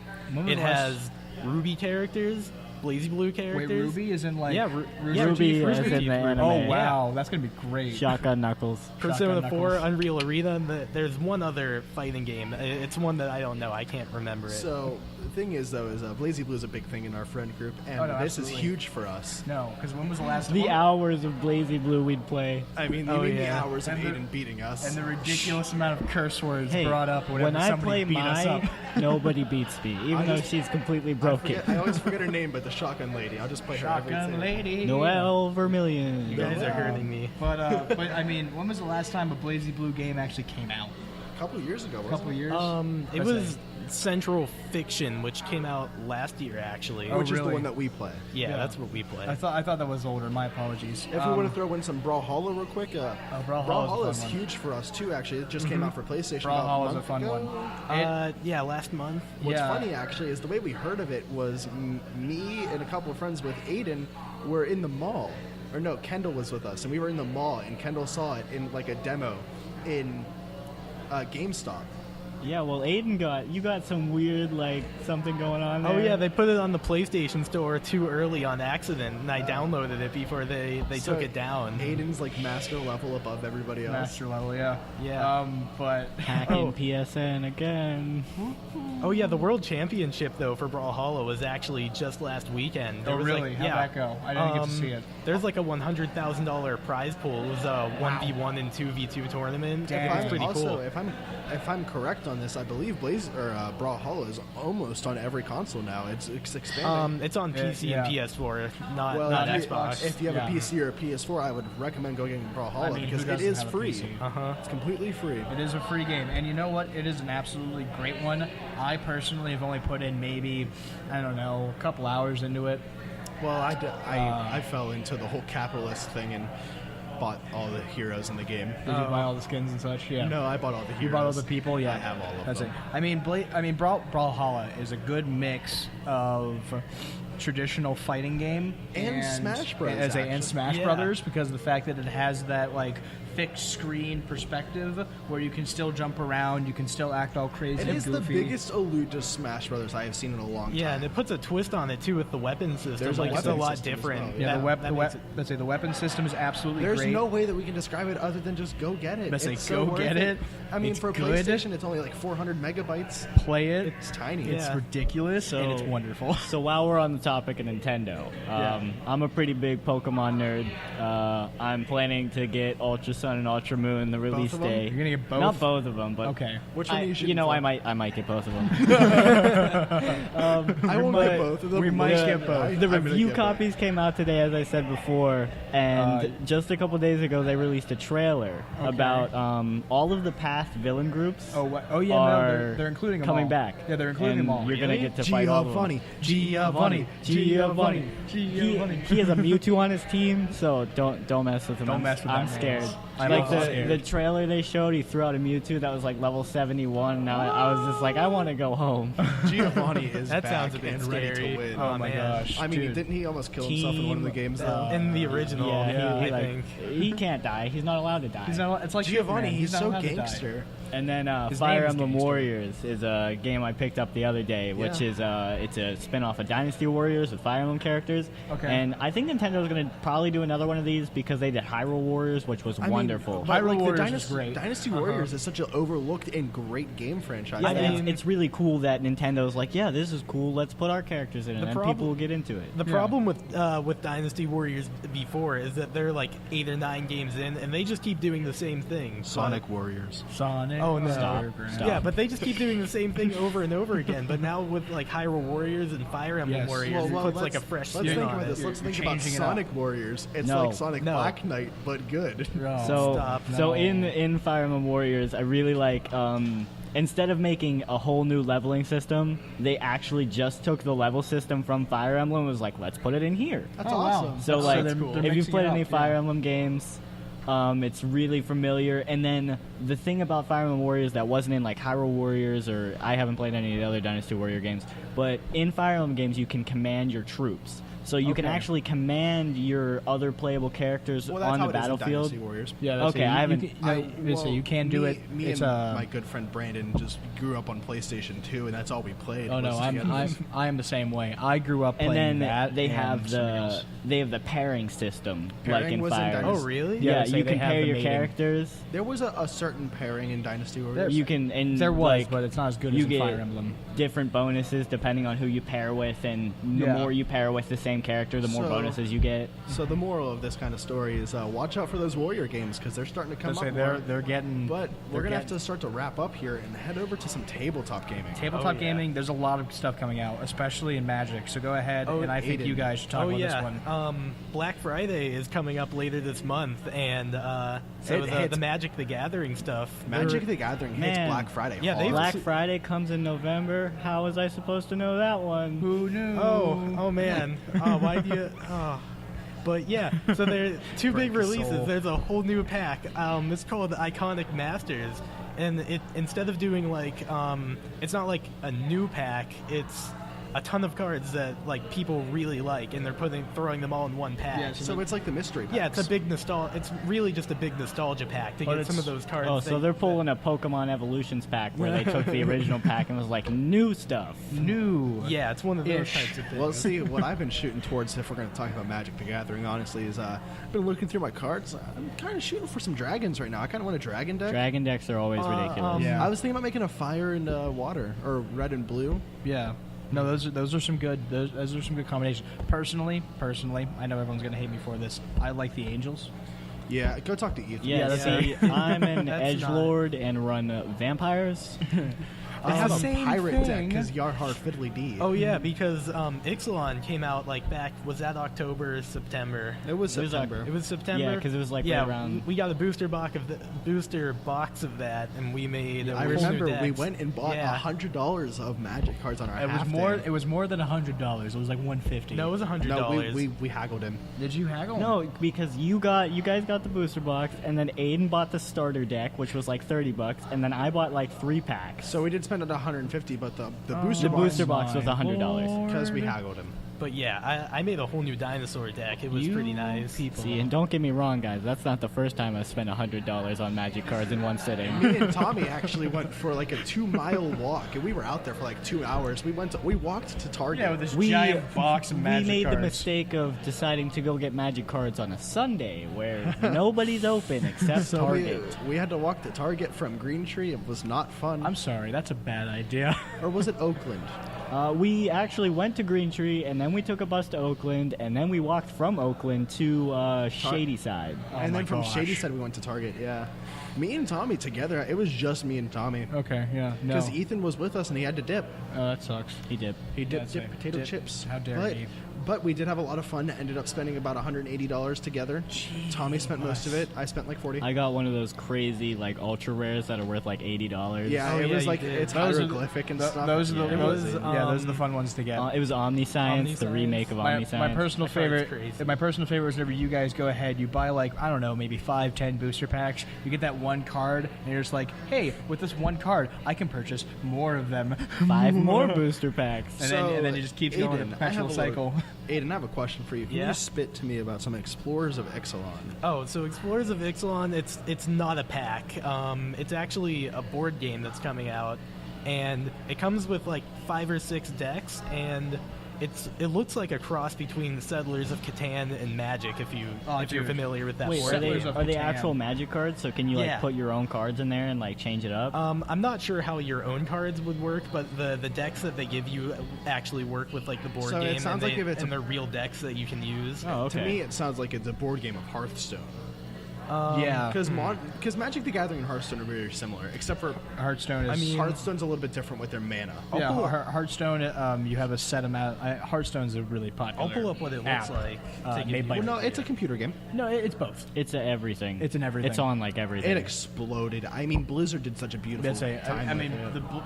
was it the last- has Ruby characters, BlazBlue characters. Wait, Ruby is in like Yeah, Ruby is in the anime. Oh wow, that's gonna be great. Shotgun Knuckles. Persona Shotgun 4, Knuckles. Unreal Arena. There's one other fighting game. It's one that I don't know. I can't remember it. So the thing is, though, is BlazBlue is a big thing in our friend group, and Oh, no, this is absolutely. huge for us. No, because when was the last The one? hours of BlazBlue we'd play. I mean, Oh, the yeah. hours of And the- Aiden beating us. And the ridiculous amount of curse words Hey, brought up whenever when I somebody play beat us up. nobody beats me, even though she's completely broken. I always forget her name, but the Shotgun Lady. I'll just play her every Shotgun time. lady. Noelle Vermillion. you guys are hurting me. But I mean, when was the last time a BlazBlue game actually came out? A couple of years ago, A wasn't couple it? years. It Let's was say. Central Fiction, which came out last year, actually. Oh, Which is the really? one that we play. Yeah, Yeah. that's what we play. I thought that was older. My apologies. If we want to throw in some Brawlhalla real quick, Brawlhalla's a Brawlhalla is fun one. huge for us too. Actually, it just came out for PlayStation. Brawlhalla's about a fun month one. ago. Yeah, last month. What's Yeah. funny actually is the way we heard of it was me and a couple of friends with Aiden were in the mall, or no, Kendall was with us, and we were in the mall, and Kendall saw it in like a demo in GameStop. Yeah, well, Aiden got some weird, like, something going on there. Oh yeah, they put it on the PlayStation Store too early on accident, and I downloaded it before they So took it down. Aiden's like master level above everybody else. Master level, yeah. Yeah. But Hacking PSN again. Oh yeah, the World Championship though for Brawlhalla was actually just last weekend. There Oh, was, really? Like, How'd yeah, that go? I didn't get to see it. There's like a $100,000 prize pool. It was a 1v1 and 2v2 tournament. Dang. It's pretty also, cool. if I'm correct on this, I believe Brawlhalla is almost on every console now. It's expanding. It's on PC yeah. and PS4, not if you- Xbox. If you have Yeah. a PC or a PS4, I would recommend going getting Brawlhalla I mean, because who it doesn't is have a free. PC? It's completely free. it is a free game, and you know what? It is an absolutely great one. I personally have only put in maybe, I don't know, a couple hours into it. Well, I fell into the whole capitalist thing and bought all the heroes in the game. Did you buy all the skins and such? Yeah. No, I bought all the heroes. You bought all the people, yeah. I have all of That's them. it. I mean, Brawlhalla is a good mix of traditional fighting game And Smash Bros, and actually. Smash Yeah. Brothers, because of the fact that it has that like fixed screen perspective where you can still jump around, you can still act all crazy It and is goofy. the biggest allude to Smash Brothers I have seen in a long time. Yeah, and it puts a twist on it too with the weapon system. There's a Like it's a weapon lot system as different. well, Yeah, That makes it- let's say the weapon system is absolutely There's great. no way that we can describe it other than just go get it. Let's say It's go so worth get it. I mean, It's for good. PlayStation, it's only like 400 megabytes. Play it. It's tiny. It's Yeah. ridiculous and it's wonderful. So while we're on the topic of Nintendo, I'm a pretty big Pokemon nerd. I'm planning to get Ultra Sun and Ultra Moon the release of them? day. You're gonna get both? Not both of them, but Okay. Which one are you you shooting know, for? I might get both of them. I won't but get both of them. we might the, get both. The I'm gonna review get copies came out today, as I said before, and just a couple days ago they released a trailer about all of the past villain groups. Oh yeah, no, are they're including them coming all. back. Yeah, they're including and them all. You're gonna get to fight all of them. Giovanni. He has a Mewtwo on his team, so don't mess with him. Don't mess with I'm that scared. man. I'm Like also scared. the trailer they showed, he threw out a Mewtwo that was like level 71. Now I was just like, I want to go home. Giovanni is That back sounds a bit and ready scary. to win. Oh my man. gosh. I mean, dude. didn't he almost kill himself in one of the games though? In the original, Yeah, I he, like, think. he can't die. He's not allowed to die. He's not. It's like Giovanni, Superman. he's not so allowed to die. gangster. And then His Fire name is Emblem Gangster. Warriors is a game I picked up the other day, which Yeah. is it's a spin-off of Dynasty Warriors with Fire Emblem characters. Okay. And I think Nintendo's going to probably do another one of these because they did Hyrule Warriors, which was wonderful. Hyrule Like, Warriors the is Dynasty, great. Dynasty Warriors is such an overlooked and great game franchise. Yeah, I and mean- it's really cool that Nintendo's like, yeah, this is cool. Let's put our characters in it, The and problem- people will get into it. The problem with Dynasty Warriors before is that they're like 8 or 9 games in, and they just keep doing the same thing. Sonic Warriors. Sonic. Oh no! Stop. Yeah, but they just keep doing the same thing over and over again. But now with like Hyrule Warriors and Fire Emblem Warriors, it puts like a fresh Let's spin think on about it. this. Let's think about changing it Sonic Warriors. It's No. like Sonic No. Black Knight, but good. So, Stop. so in Fire Emblem Warriors, I really like. Instead of making a whole new leveling system, they actually just took the level system from Fire Emblem and was like, let's put it in here. That's Oh, wow. awesome. So That's- like, so they're if you've mixing played it any up, Fire yeah. Emblem games, it's really familiar. And then the thing about Fire Emblem Warriors that wasn't in like Hyrule Warriors, or I haven't played any of the other Dynasty Warrior games, but in Fire Emblem games you can command your troops. So you can Okay. actually command your other playable characters Well, that's on how the it is in battlefield. Dynasty Warriors. Yeah, that's Okay, it. I haven't- You can do it. Me It's and my good friend Brandon just grew up on PlayStation 2, and that's all we played. Oh no, was I'm together. I am the same way. I grew up And playing then that. they and have something the else. pairing system like Pairing in was in Fire. Dynasty. Oh really? Yeah, Yeah, so you they can have pair the your mating. characters. There was a certain pairing in Dynasty Warriors. You can and There was, like, but it's not as good you as in get Fire Emblem. different bonuses depending on who you pair with, and the Yeah. more you pair with the same character, the more So- bonuses you get. So the moral of this kind of story is watch out for those Warrior games because they're starting to come Say up they're more. they're getting. But they're we're going to have getting- to start to wrap up here and head over to some tabletop gaming. Tabletop Oh, yeah. gaming, there's a lot of stuff coming out, especially in Magic. So go ahead, Oh, and I think Aiden. you guys should talk about yeah. this one. Black Friday is coming up later this month, and so It hits- the Magic the Gathering stuff. Magic the Gathering hits Man. Black Friday. Yeah, hard. they've- Black Friday comes in November. How was I supposed to know that one? Who knew? Oh man. Oh, why do you? Oh. But yeah, so there are two Break big his releases. soul. There's a whole new pack. It's called the Iconic Masters, and it instead of doing like it's not like a new pack. It's a ton of cards that like people really like, and they're throwing them all in one pack. Yeah, So it's like the mystery packs. Yeah, it's a big nostalgia. It's really just a big nostalgia pack to But get some of it's- those cards. Oh, so they're pulling a Pokemon Evolutions pack where they took the original pack and was like new stuff. New. Yeah, it's one of those Ish. types of things. Well, see, what I've been shooting towards, if we're going to talk about Magic the Gathering, honestly, is I've been looking through my cards. I'm kind of shooting for some dragons right now. I kind of want a dragon deck. Dragon decks are always ridiculous. Yeah. I was thinking about making a fire and water, or red and blue. Yeah. No, those are some good those are some good combinations. Personally, I know everyone's gonna hate me for this. I like the Angels. Yeah, go talk to Ethan. Yeah, that's see, I'm an That's not- edgelord and run vampires. I have a Same pirate deck thing. because Yarhar Fiddly D. Oh yeah, because Ixalan came out like back. Was that October, September? It was It was, September. It was September. Yeah, 'cause it was, like, yeah. right around- We got a booster box of that, and we made. I whole new remember we decks. went and bought Yeah. $100 of Magic cards on our It was half more. day. It was more than $100. It was like $150. No, it was $100. No, we haggled him. Did you haggle? No, because you guys got the booster box, and then Aiden bought the starter deck, which was like $30, and then I bought like 3 packs. So we did spend $150, but the The booster box, booster box was $100. because we haggled him. But yeah, I made a whole new dinosaur deck. It was pretty nice. See, and don't get me wrong, guys. That's not the first time I've spent $100 on Magic cards in one sitting. Me and Tommy actually went for like a 2-mile walk, and we were out there for like 2 hours. We walked to Target. Yeah, with this giant box of Magic we made cards. the mistake of deciding to go get Magic cards on a Sunday where nobody's open except So Target. we had to walk to Target from Green Tree. It was not fun. I'm sorry. That's a bad idea. Or was it Oakland? We actually went to Green Tree, and then we took a bus to Oakland, and then we walked from Oakland to Shady Side. And my then from gosh. Shady Side we went to Target. Yeah, me and Tommy together. It was just me and Tommy Okay. Yeah. No. because Ethan was with us and he had to dip. Oh, that sucks. He did. He dipped That's potato dip. chips. How dare but, he. But we did have a lot of fun. Ended up spending about $180 together. Tommy spent most of it. I spent like 40. I got one of those crazy like ultra rares that are worth like $80. Yeah, Oh, it yeah, was you like did. it's Those are the- hieroglyphic and stuff. Those are the It those, was, those are the fun ones to get. It was Omniscience, the Omniscience. remake of my Omniscience. personal That card's favorite. crazy. My personal favorite is whenever you guys go ahead, you buy like I don't know, maybe 5-10 booster packs. You get that one card, and you're just like, hey, with this one card, I can purchase more of them. 5 more booster packs. And then it just keeps going in a perpetual cycle. Aiden, I have a question for you. Can Yeah? you spit to me about some Explorers of Ixalan? Oh, so Explorers of Ixalan, it's not a pack. It's actually a board game that's coming out, and it comes with like 5 or 6 decks, and it looks like a cross between Settlers of Catan and Magic. If you're dude. familiar with that Wait, board are they, Settlers of are they Catan. actual Magic cards? So can you like Yeah. put your own cards in there and like change it up? I'm not sure how your own cards would work, but the decks that they give you actually work with like the board So it game, sounds and, like if it's they're real decks that you can use. oh, okay. To me, it sounds like it's a board game of Hearthstone. Yeah. Because Magic the Gathering and Hearthstone are very similar, except for Hearthstone is... Hearthstone's a little bit different with their mana. Hearthstone, you have a set amount... Hearthstone's a really popular I'll pull up what it looks like. made by... No, it's a computer game. No, it's both. It's everything. It's an everything. It's on like everything. It exploded. I mean, Blizzard did such a beautiful time. I mean,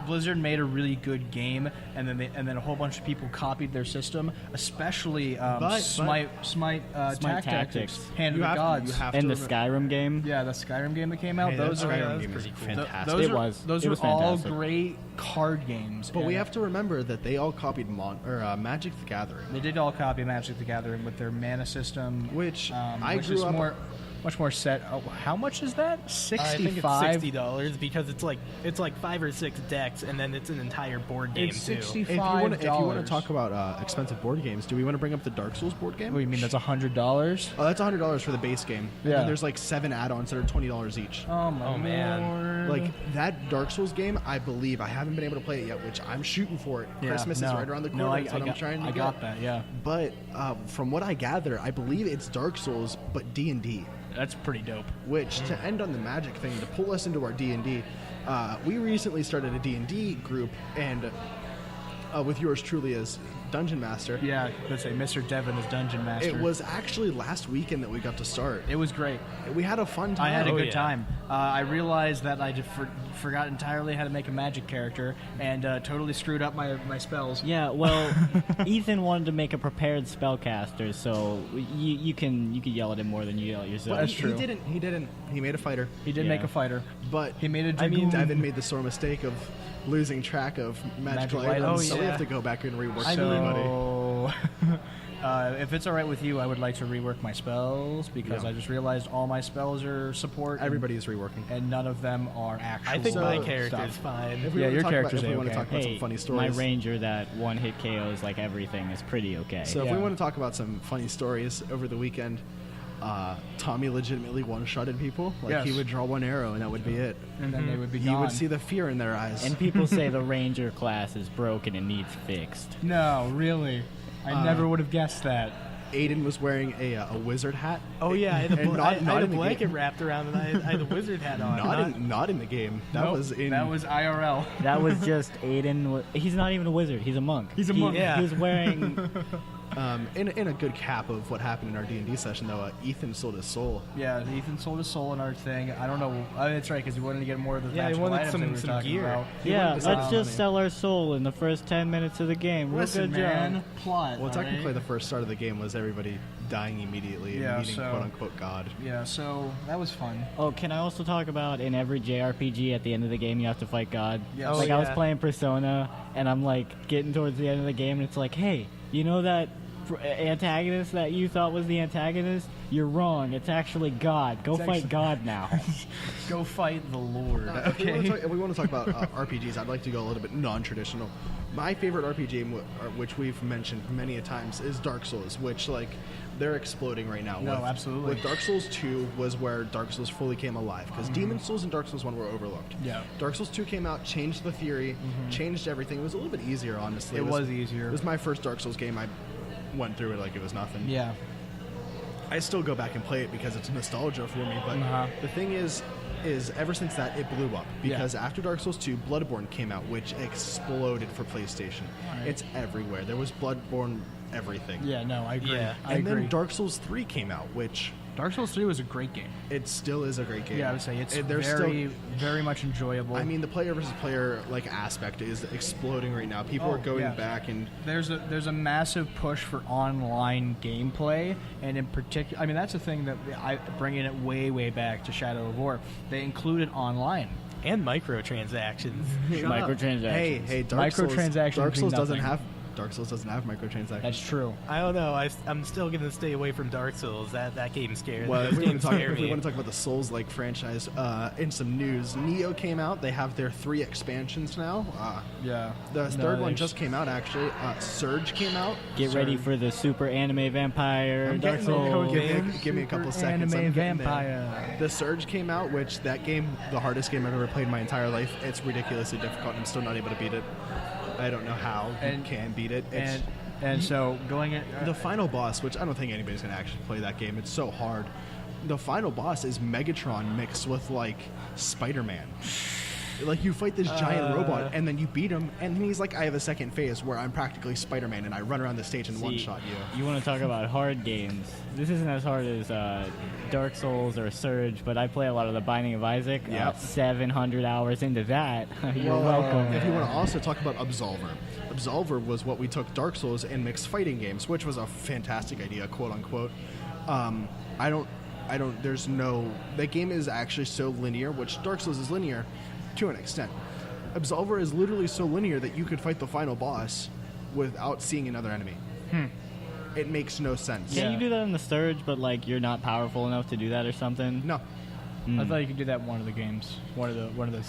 Blizzard made a really good game, and then a whole bunch of people copied their system, especially Smite Tactics, Hand of the Gods. And the Skyrim game. Yeah, the Skyrim game that came out. Hey, those Skyrim game is fantastic. Those It are was all fantastic. great card games. But we have to remember that they all copied Magic the Gathering. They did all copy Magic the Gathering with their mana system, Which I which grew is up... much more set. Oh, how much is that? I think it's $60 because it's like 5 or 6 decks, and then it's an entire board game It's too. $65. If you want to talk about expensive board games, do we want to bring up the Dark Souls board game? What do you mean? That's $100? Oh, that's $100 for the base game. And Yeah. then there's like 7 add-ons that are $20 each. Oh my man. Lord. Like that Dark Souls game, I believe I haven't been able to play it yet, which I'm shooting for it. Yeah, Christmas is no. right around the corner. No, That's what I'm trying to I get. got that. Yeah, But from what I gather, I believe it's Dark Souls, but D&D. that's pretty dope. Which, to end on the Magic thing, to pull us into our D&D, we recently started a D&D group, and with yours truly as Dungeon Master. Yeah, let's say Mr. Devin is Dungeon Master. It was actually last weekend that we got to start. It was great. We had a fun time. I had a good yeah. time. I realized that I forgot entirely how to make a magic character and totally screwed up my spells. Yeah, well, Ethan wanted to make a prepared spellcaster, so you can yell at him more than you yell at yourself. Well, that's true. He didn't. He made a fighter. He did make a fighter, But he made a I dragoon. mean, Devin made the sore mistake of losing track of magical Magic items, items. so we yeah. have to go back and rework So, everybody. if it's all right with you, I would like to rework my spells because Yeah. I just realized all my spells are support. Everybody is reworking. and none of them are actual. I think my So- character stuff. is fine. If we Yeah, wanna your talk character's about, if we want to A-okay. talk about some Hey, funny my stories. ranger that one-hit KOs like everything is pretty okay. So if we Yeah. want to talk about some funny stories over the weekend, Tommy legitimately one-shotted people. Like Yes. he would draw one arrow and that would be it. and then they would be You gone. would see the fear in their eyes. And people say the ranger class is broken and needs fixed. No, really, I never would have guessed that. Aiden was wearing a wizard hat. Oh yeah, I had a, And bl- not- I had not a in the blanket game. wrapped around, and I had a wizard hat on. Not in the game. That Nope, was in. That was IRL. That was just Aiden. He's not even a wizard. He's a monk. He's a monk. Yeah. He was wearing. in a good cap of what happened in our D&D session, though. Ethan sold his soul. Yeah, Ethan sold his soul in our thing. I don't know. That's right, because he wanted to get more of the Yeah, he magical wanted items some- that we were some talking gear. about. Yeah, wanted to sell let's money. just sell our soul in the first 10 minutes of the game. Real Listen, good man, job. plot. Well, all technically, right? the first start of the game was everybody dying immediately and Yeah, meeting so- quote-unquote God. Yeah, so that was fun. Oh, can I also talk about in every JRPG at the end of the game you have to fight God? Yes. Like Oh, I was yeah. playing Persona and I'm like getting towards the end of the game and it's like, hey, you know that antagonist that you thought was the antagonist? You're wrong. It's actually God. Go fight actually- God now. Go fight the Lord. If we want to talk about RPGs, I'd like to go a little bit non-traditional. My favorite RPG, which we've mentioned many a times, is Dark Souls, which like they're exploding right now. No, with, absolutely. With Dark Souls 2 was where Dark Souls fully came alive because Demon Souls and Dark Souls 1 were overlooked. Yeah. Dark Souls 2 came out, changed the theory, changed everything. It was a little bit easier, honestly. It was easier. It was my first Dark Souls game. I went through it like it was nothing. Yeah. I still go back and play it because it's nostalgia for me. But Uh-huh. the thing is ever since that, it blew up. Because after Dark Souls 2, Bloodborne came out, which exploded for PlayStation. Right. It's everywhere. There was Bloodborne everything. Yeah, no, I agree. Yeah. I And agree. then Dark Souls 3 came out, which Dark Souls 3 was a great game. it still is a great game. Yeah, I would say it's There's very much enjoyable. I mean, the player versus player like aspect is exploding right now. People are going yeah. back and there's a massive push for online gameplay, and in particular, I mean that's the thing that I bringing it way back to Shadow of War. They included online. And microtransactions. Microtransactions. Hey, Dark Souls Microtransactions mean doesn't nothing. have Dark Souls doesn't have microtransactions. That's true. I don't know. I'm still gonna stay away from Dark Souls. That game scares. Well, Those if we, want games to talk, scare if we me. want to talk about the Souls-like franchise, in some news, Neo came out. They have their 3 expansions now. Yeah. The third one just came out, actually. Surge came out. Get ready for the super anime vampire I'm Dark getting there. Souls. Give me a couple seconds. Anime I'm getting there. vampire. The Surge came out, which that game, the hardest game I've ever played in my entire life. It's ridiculously difficult. I'm still not able to beat it. I don't know how you can beat it. It's, And so going at the final boss, which I don't think anybody's going to actually play that game. It's so hard. the final boss is Megatron mixed with like Spider-Man. Like, you fight this giant robot, and then you beat him, and then he's like, I have a second phase where I'm practically Spider-Man, and I run around the stage and one-shot you. You want to talk about hard games. This isn't as hard as Dark Souls or Surge, but I play a lot of The Binding of Isaac. Yep. 700 hours into that. You're welcome. If you want to also talk about Absolver. Absolver was what we took Dark Souls and mixed fighting games, which was a fantastic idea, quote-unquote. That game is actually so linear, which Dark Souls is linear, to an extent. Absolver is literally so linear that you could fight the final boss without seeing another enemy. It makes no sense. Can you do that in the Surge, but like you're not powerful enough to do that or something? No. I thought you could do that in one of the games, one of the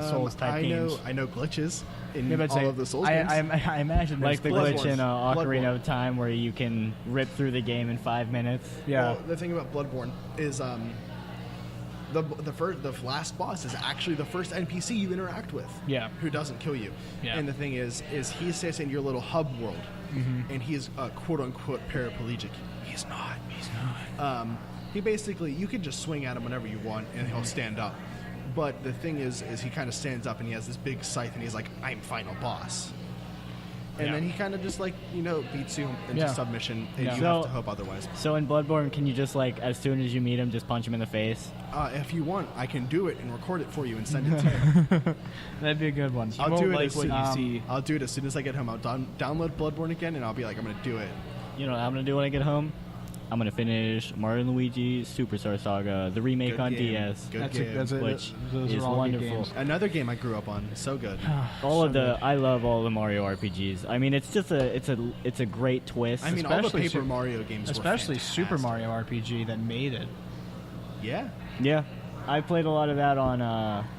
Souls type games. I know glitches in Yeah, but all of the Souls games. I imagine there's Like the glitch in Bloodborne. Ocarina of Time where you can rip through the game in 5 minutes. Yeah. Well, the thing about Bloodborne is the last boss is actually the first NPC you interact with. Yeah. Who doesn't kill you. Yeah. And the thing is he sits in your little hub world, and he's quote unquote paraplegic. He's not. He basically, you can just swing at him whenever you want, and he'll stand up. But the thing is he kind of stands up, and he has this big scythe, and he's like, I'm final boss. And then he kind of just, like, beats you into submission, and you have to hope otherwise. So in Bloodborne, can you just, like, as soon as you meet him, just punch him in the face? If you want, I can do it and record it for you and send it to you. That'd be a good one. I'll do it as soon you see. I'll do it as soon as I get home. I'll download Bloodborne again, and I'll be like, I'm going to do it. You know what I'm going to do when I get home? I'm going to finish Mario & Luigi Superstar Saga, the remake on DS. Good game. Which those is are all good wonderful. games. Another game I grew up on. So good. I love all the Mario RPGs. I mean, it's just it's a great twist. I mean, all the Especially Paper Mario games especially were Super fantastic. Mario RPG that made it. Yeah. Yeah, I played a lot of that on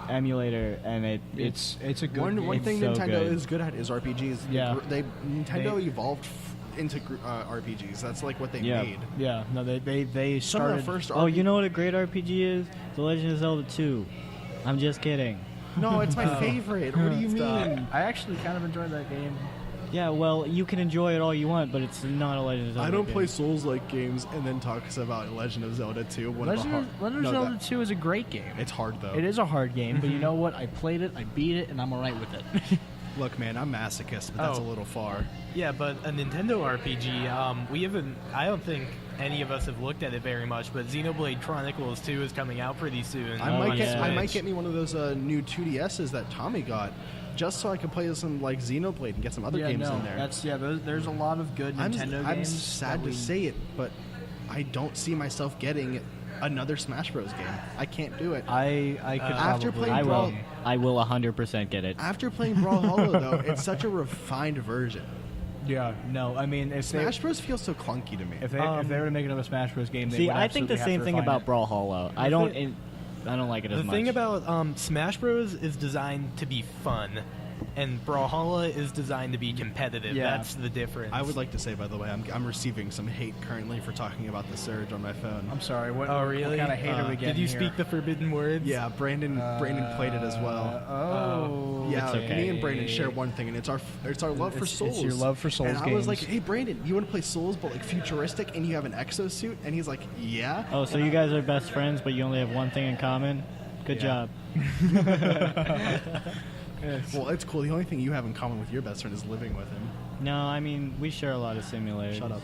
emulator, and it's a good One game. thing so Nintendo good. is good at is RPGs. Yeah. Nintendo evolved into RPGs. That's like what they made. Yeah, no, they Some started of the first Oh, you know what a great RPG is? The Legend of Zelda 2. I'm just kidding. No, it's my favorite. What do you mean? I actually kind of enjoyed that game. Yeah, well, you can enjoy it all you want, but it's not a Legend of Zelda I don't game. play Souls-like games and then talks about Legend of Zelda 2. Legend of Zelda 2 is a great game. It's hard, though. It is a hard game, but you know what? I played it, I beat it, and I'm alright with it. Look, man, I'm masochist, but that's a little far. Yeah, but a Nintendo RPG, we haven't. I don't think any of us have looked at it very much. But Xenoblade Chronicles 2 is coming out pretty soon. I might Switch. get me one of those new 2DSs that Tommy got, just so I can play some like Xenoblade and get some other games in there. There's a lot of good Nintendo I'm games. sad to say it, but I don't see myself getting another Smash Bros. Game. I can't do it. I could after probably. playing I will 100% get it. After playing Brawlhalla, though, it's such a refined version. Yeah, no, I mean, if Smash Bros. Feels so clunky to me. If they were to make another Smash Bros. Game, they See, would I think the absolutely same have to thing refine about it. Brawlhalla. I don't like it as The much. thing about Smash Bros. Is designed to be fun, and Brawlhalla is designed to be competitive. Yeah. That's the difference. I would like to say, by the way, I'm receiving some hate currently for talking about the Surge on my phone. I'm sorry. What really? kind of hate are we getting Did you here? speak the forbidden words? Yeah, Brandon played it as well. Yeah, It's okay. Me and Brandon share one thing, and it's our love for Souls. It's your love for Souls and I games. was like, hey, Brandon, you want to play Souls, but like futuristic, and you have an exosuit? And he's like, yeah. Oh, so you guys are best friends, but you only have one thing in common? Good job. Well, it's cool. The only thing you have in common with your best friend is living with him. No, I mean, we share a lot of simulators. Shut up.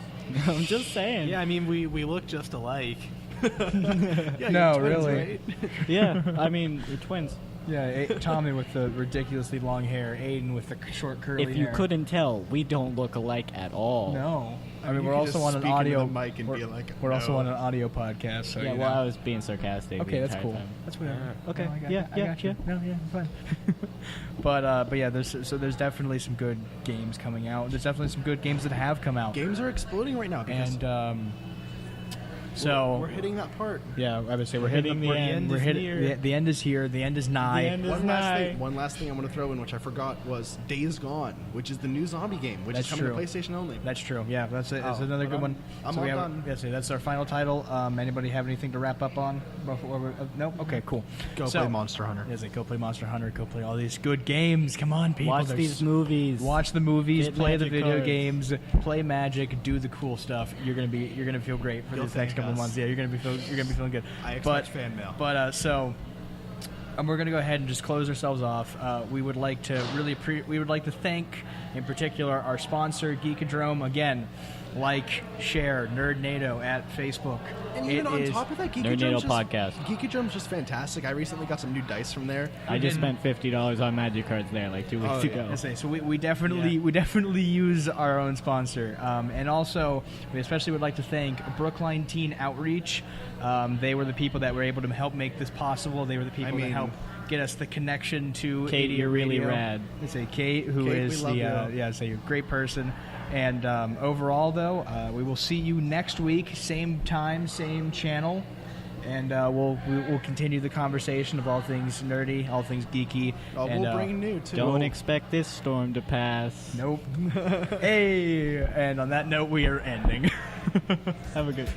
I'm just saying. Yeah, I mean, we look just alike. Yeah, No, you're twins, really. right? Yeah, I mean, we're twins. Yeah, Tommy with the ridiculously long hair, Aiden with the short curly hair. If you couldn't tell, we don't look alike at all. No. I mean, You we're could also just on an speak into audio the mic and we're, be like, we're also no. on an audio podcast, so Yeah, you well, know. I was being sarcastic. Okay, the that's entire cool. time. That's whatever. Okay, No, I got yeah, you. No, yeah, fine. But yeah, there's definitely some good games coming out. There's definitely some good games that have come out. Games are exploding right now. Because And So we're hitting that part. yeah, I would say we're hitting the end. We're hitting the end is here. The end is nigh. One last thing I'm going to throw in, which I forgot, was Days Gone, which is the new zombie game, which is coming to PlayStation only. That's true. Yeah, that's another good one. I'm all done. Yes, that's our final title. Anybody have anything to wrap up on? No. Okay, cool. Play Monster Hunter. Yes, go play Monster Hunter. Go play all these good games. Come on, people. Watch these movies. Watch the movies. Get play the Magic video cards. games. Play Magic. Do the cool stuff. You're gonna feel great for these next couple of months. Yeah, you're gonna be feeling good. I expect fan mail. But we're going to go ahead and just close ourselves off. We would like to thank, in particular, our sponsor, Geekadrome. Again, like, share, Nerdnado at Facebook. And even on top of that, Nerdnado podcast. Geekadrome's just fantastic. I recently got some new dice from there. I just spent $50 on Magic cards there like 2 weeks ago. So we definitely use our own sponsor. And also, we especially would like to thank Brookline Teen Outreach. They were the people that were able to help make this possible. They were the people that helped get us the connection to Kate, you're really rad. It's a Kate who is a great person. And overall, though, we will see you next week, same time, same channel, and we'll continue the conversation of all things nerdy, all things geeky. We'll bring new too. Don't expect this storm to pass. Nope. Hey, and on that note, we are ending. Have a good.